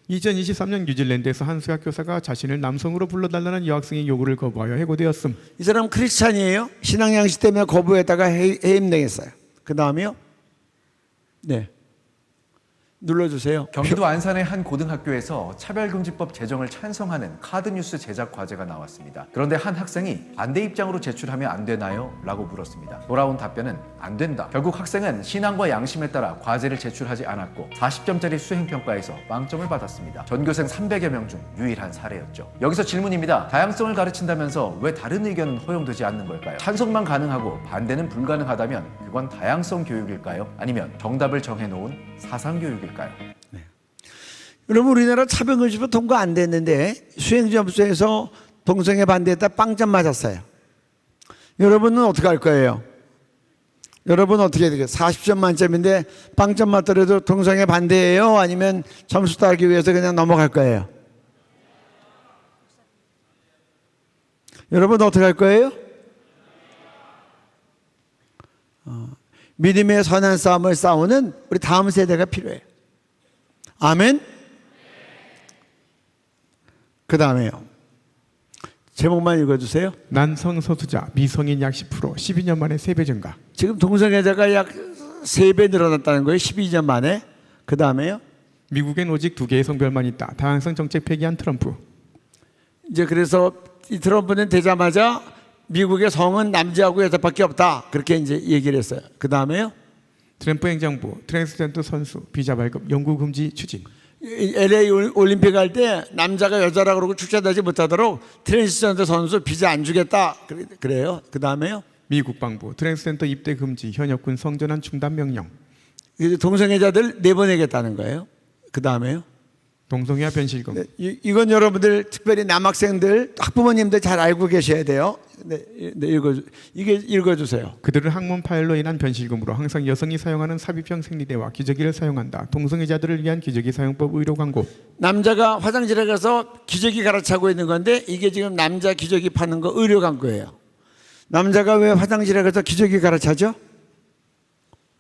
Speaker 2: 2023년 뉴질랜드에서 한 수학 교사가 자신을 남성으로 불러달라는 여학생의 요구를 거부하여 해고되었음.
Speaker 1: 이 사람 크리스찬이에요. 신앙 양식 때문에 거부했다가 해임당했어요. 그 다음에요. 네. 눌러주세요.
Speaker 11: 경기도 안산의 한 고등학교에서 차별금지법 제정을 찬성하는 카드뉴스 제작 과제가 나왔습니다. 그런데 한 학생이 반대 입장으로 제출하면 안 되나요? 라고 물었습니다. 돌아온 답변은 안 된다. 결국 학생은 신앙과 양심에 따라 과제를 제출하지 않았고 40점짜리 수행평가에서 빵점을 받았습니다. 전교생 300여 명 중 유일한 사례였죠. 여기서 질문입니다. 다양성을 가르친다면서 왜 다른 의견은 허용되지 않는 걸까요? 찬성만 가능하고 반대는 불가능하다면 그건 다양성 교육일까요? 아니면 정답을 정해놓은 사상교육일까요?
Speaker 1: 네. 여러분 우리나라 차별금지법 통과 안 됐는데 수행점수에서 동성애 반대했다 빵점 맞았어요. 여러분은 어떻게 할 거예요? 여러분 어떻게 해야 되겠어요? 40점 만점인데 빵점 맞더라도 동성애 반대예요? 아니면 점수 따기 위해서 그냥 넘어갈 거예요? 여러분 어떻게 할 거예요? 믿음의 선한 싸움을 싸우는 우리 다음 세대가 필요해요. 아멘? 그 다음에요. 제목만 읽어주세요.
Speaker 2: 난성소수자 미성인 약 10% 12년 만에 3배 증가.
Speaker 1: 지금 동성애자가 약 3배 늘어났다는 거예요. 12년 만에. 그 다음에요.
Speaker 2: 미국엔 오직 2개의 성별만 있다. 다양성 정책 폐기한 트럼프.
Speaker 1: 이제 그래서 이 트럼프는 되자마자 미국의 성은 남자하고 여자밖에 없다. 그렇게 이제 얘기를 했어요. 그 다음에요.
Speaker 2: 트럼프 행정부 트랜스젠더 선수 비자 발급 영구 금지 추진.
Speaker 1: LA 올림픽 할 때 남자가 여자라 그러고 출전하지 못하도록 트랜스젠더 선수 비자 안 주겠다. 그래요. 그 다음에요.
Speaker 2: 미 국방부 트랜스젠더 입대 금지 현역군 성전환 중단 명령.
Speaker 1: 동성애자들 내보내겠다는 거예요. 그 다음에요.
Speaker 2: 동성애와 변실금.
Speaker 1: 네, 이건 여러분들 특별히 남학생들 학부모님들 잘 알고 계셔야 돼요. 네, 읽어주세요.
Speaker 2: 그들은 학문 파열로 인한 변실금으로 항상 여성이 사용하는 삽입형 생리대와 기저귀를 사용한다. 동성애자들을 위한 기저귀 사용법 의료 광고.
Speaker 1: 남자가 화장실에 가서 기저귀 갈아차고 있는 건데 이게 지금 남자 기저귀 파는 거 의료 광고예요. 남자가 왜 화장실에 가서 기저귀 갈아차죠?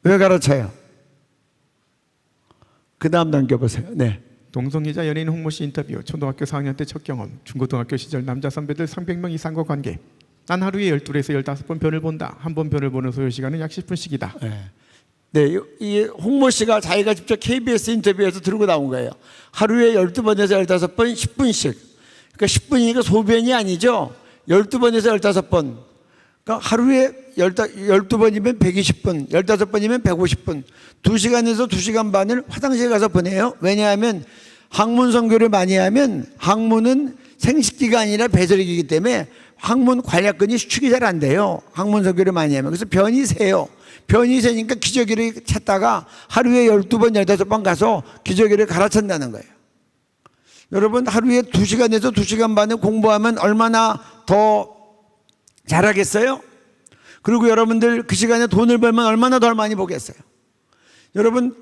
Speaker 1: 왜 갈아차요? 그 다음 넘겨보세요. 네.
Speaker 2: 동성애자 연예인 홍모 씨 인터뷰. 초등학교 4학년 때 첫 경험. 중고등학교 시절 남자 선배들 300명 이상과 관계. 난 하루에 12에서 15번 변을 본다. 한 번 변을 보는 소요 시간은 약 10분씩이다.
Speaker 1: 네. 네, 이 홍모 씨가 자기가 직접 KBS 인터뷰에서 들고 나온 거예요. 하루에 12번에서 15번 10분씩. 그러니까 10분이니까 소변이 아니죠. 12번에서 15번. 그러니까 하루에 12번이면 120분, 15번이면 150분. 2시간에서 2시간 반을 화장실에 가서 보내요. 왜냐하면 항문 선교를 많이 하면 항문은 생식기가 아니라 배설기이기 때문에 항문 관략근이 수축이 잘 안 돼요. 항문 선교를 많이 하면. 그래서 변이 세요. 변이 세니까 기저귀를 찾다가 하루에 12번, 15번 가서 기저귀를 갈아찬다는 거예요. 여러분, 하루에 2시간에서 2시간 반을 공부하면 얼마나 더 잘하겠어요? 그리고 여러분들 그 시간에 돈을 벌면 얼마나 더 많이 보겠어요? 여러분,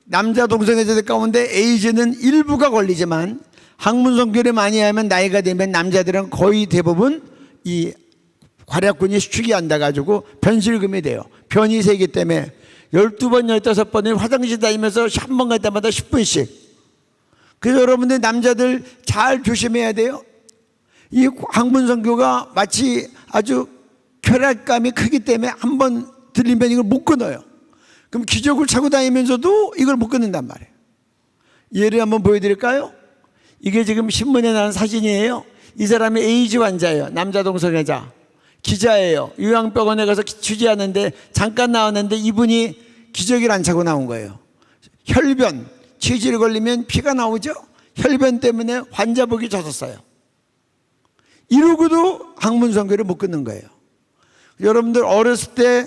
Speaker 1: 남자 동성애자들 가운데 에이즈는 일부가 걸리지만 항문 선교를 많이 하면 나이가 되면 남자들은 거의 대부분 이 괄약근이 수축이 안 돼가지고 변실금이 돼요. 변이 세기 때문에 12번, 15번을 화장실 다니면서 한 번 갈 때마다 10분씩. 그래서 여러분들 남자들 잘 조심해야 돼요. 이 항문 선교가 마치 아주 쾌락감이 크기 때문에 한 번 들리면 이걸 못 끊어요. 그럼 기저귀를 차고 다니면서도 이걸 못 끊는단 말이에요. 예를 한번 보여드릴까요? 이게 지금 신문에 나온 사진이에요. 이 사람이 에이즈 환자예요. 남자 동성애자. 기자예요. 요양병원에 가서 취재하는데 잠깐 나왔는데 이분이 기저귀를 안 차고 나온 거예요. 혈변, 치질이 걸리면 피가 나오죠. 혈변 때문에 환자복이 젖었어요. 이러고도 항문 선교를 못 끊는 거예요. 여러분들 어렸을 때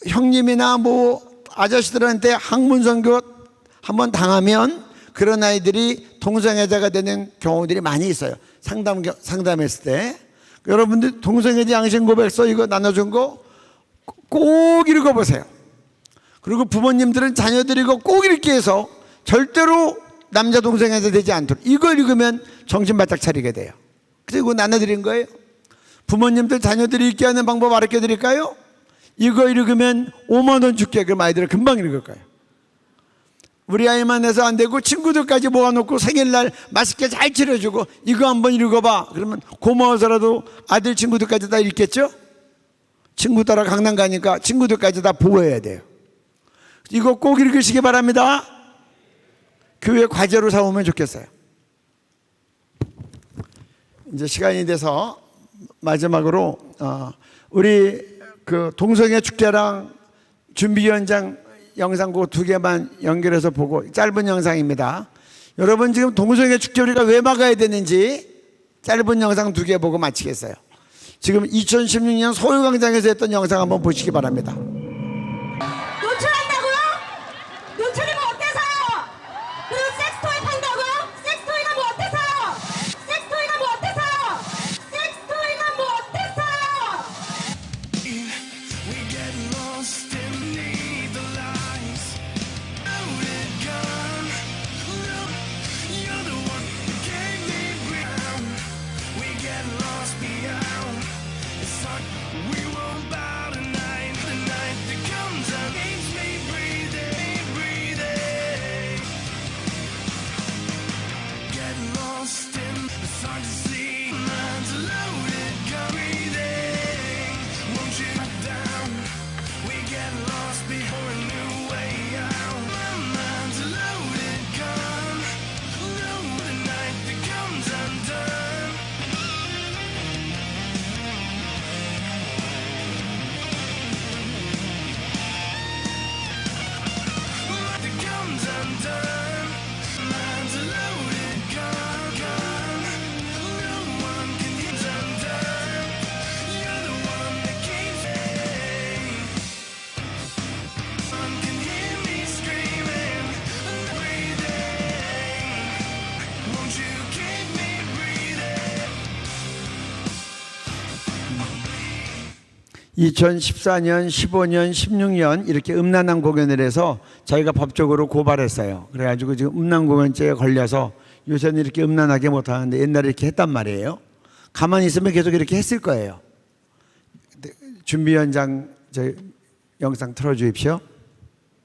Speaker 1: 형님이나 뭐 아저씨들한테 항문 선교 한번 당하면 그런 아이들이 동성애자가 되는 경우들이 많이 있어요. 상담했을 때. 여러분들 동성애자 양심 고백서 이거 나눠준 거 꼭 읽어보세요. 그리고 부모님들은 자녀들이 이거 꼭 읽기 위해서 절대로 남자 동성애자 되지 않도록 이걸 읽으면 정신 바짝 차리게 돼요. 그리고 나눠드린 거예요. 부모님들 자녀들이 읽게 하는 방법 알려 드릴까요? 이거 읽으면 5만 원 줄게. 그럼 아이들은 금방 읽을 거예요. 우리 아이만 해서 안 되고 친구들까지 모아놓고 생일날 맛있게 잘 차려주고 이거 한번 읽어봐. 그러면 고마워서라도 아들 친구들까지 다 읽겠죠? 친구 따라 강남 가니까 친구들까지 다 보호해야 돼요. 이거 꼭 읽으시기 바랍니다. 교회 과제로 삼으면 좋겠어요. 이제 시간이 돼서 마지막으로 우리 그 동성애 축제랑 준비위원장 영상 그 2개만 연결해서 보고 짧은 영상입니다. 여러분 지금 동성애 축제 우리가 왜 막아야 되는지 짧은 영상 2개 보고 마치겠어요. 지금 2016년 서울광장에서 했던 영상 한번 보시기 바랍니다.
Speaker 12: 노출한다고요? 노출이면 어때서요? 그리고 섹스토이 판다고요? 섹스토이가 뭐 어때서요? 섹스토이가 뭐 어때서요? 섹스토이가 뭐 어때서요?
Speaker 1: (2014년) (15년) (16년) 이렇게 음란한 공연을 해서 저희가 법적으로 고발했어요. 그래가지고 지금 음란공연죄에 걸려서 요새는 이렇게 음란하게 못하는데 옛날에 이렇게 했단 말이에요. 가만히 있으면 계속 이렇게 했을 거예요. 준비위원장 저 영상 틀어주십시오.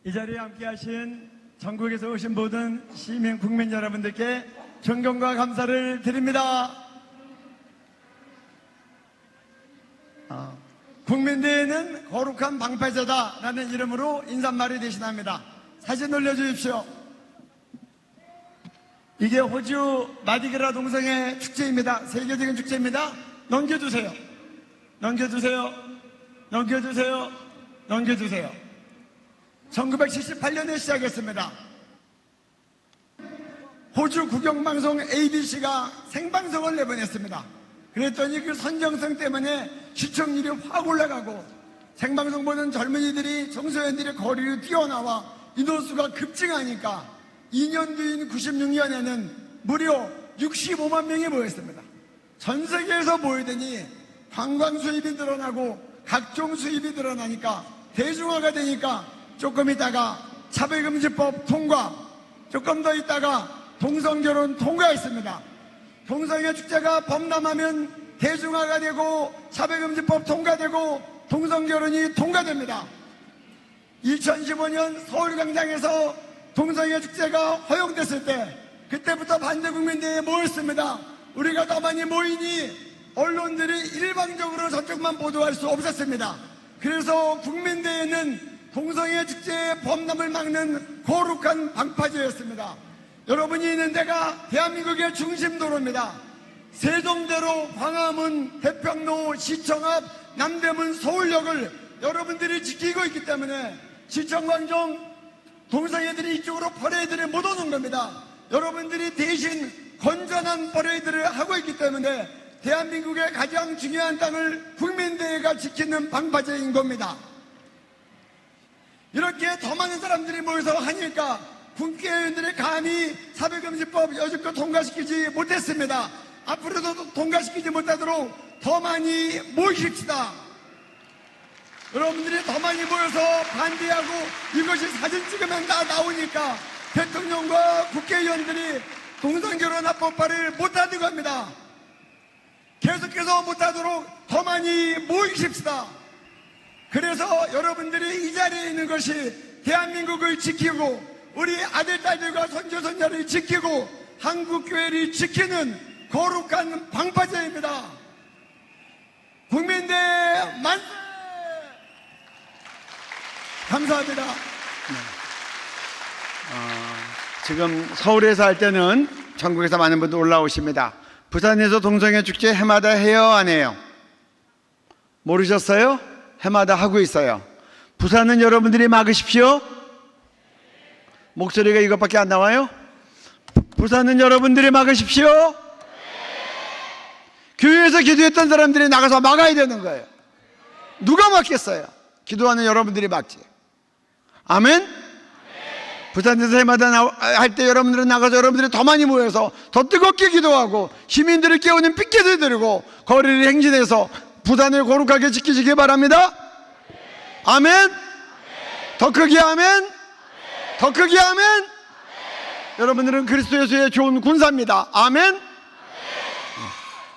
Speaker 1: 이 자리에 함께하신 전국에서 오신 모든 시민 국민 여러분들께 존경과 감사를 드립니다. 국민대회는 거룩한 방파제다라는 이름으로 인사말을 대신합니다. 사진 올려주십시오. 이게 호주 마디그라 동성애 축제입니다. 세계적인 축제입니다. 넘겨주세요. 넘겨주세요. 넘겨주세요. 넘겨주세요. 1978년에 시작했습니다. 호주 국영방송 ABC가 생방송을 내보냈습니다. 그랬더니 그 선정성 때문에 시청률이 확 올라가고 생방송 보는 젊은이들이 청소년들이 거리로 뛰어나와 인원수가 급증하니까 2년 뒤인 96년에는 무려 65만 명이 모였습니다. 전 세계에서 모이더니 관광 수입이 늘어나고 각종 수입이 늘어나니까 대중화가 되니까 조금 있다가 차별금지법 통과, 조금 더 있다가 동성결혼 통과했습니다. 동성애 축제가 범람하면 대중화가 되고 차별금지법 통과되고 동성결혼이 통과됩니다. 2015년 서울광장에서 동성애 축제가 허용됐을 때 그때부터 반대국민대회에 모였습니다. 우리가 더 많이 모이니 언론들이 일방적으로 저쪽만 보도할 수 없었습니다. 그래서 국민대회는 동성애 축제의 범람을 막는 거룩한 방파제였습니다. 여러분이 있는 데가 대한민국의 중심도로입니다. 세종대로, 광화문, 태평로, 시청 앞, 남대문, 서울역을 여러분들이 지키고 있기 때문에 시청광장 동성애들이 이쪽으로 퍼레이드를 못 오는 겁니다. 여러분들이 대신 건전한 퍼레이드를 하고 있기 때문에 대한민국의 가장 중요한 땅을 국민대회가 지키는 방파제인 겁니다. 이렇게 더 많은 사람들이 모여서 하니까 국회의원들이 감히 차별금지법 여지껏 통과시키지 못했습니다. 앞으로도 통과시키지 못하도록 더 많이 모이십시다. 여러분들이 더 많이 모여서 반대하고 이것이 사진 찍으면 다 나오니까 대통령과 국회의원들이 동성결혼 합법화를 못하려고 합니다. 계속해서 못하도록 더 많이 모이십시다. 그래서 여러분들이 이 자리에 있는 것이 대한민국을 지키고 우리 아들, 딸들과 손주, 손녀를 지키고 한국교회를 지키는 거룩한 방파제입니다. 국민대회 만세! 감사합니다. 지금 서울에서 할 때는 전국에서 많은 분들 올라오십니다. 부산에서 동성애 축제 해마다 해요, 안 해요? 모르셨어요? 해마다 하고 있어요. 부산은 여러분들이 막으십시오. 목소리가 이것밖에 안 나와요? 부산은 여러분들이 막으십시오. 교회에서 기도했던 사람들이 나가서 막아야 되는 거예요. 누가 막겠어요? 기도하는 여러분들이 막지. 아멘? 부산에서 해마다 할 때 여러분들은 나가서 여러분들이 더 많이 모여서 더 뜨겁게 기도하고 시민들을 깨우는 피켓을 들고 거리를 행진해서 부산을 거룩하게 지키시기 바랍니다. 아멘? 더 크게 아멘? 더 크게 아멘? 여러분들은 그리스도 예수의 좋은 군사입니다. 아멘?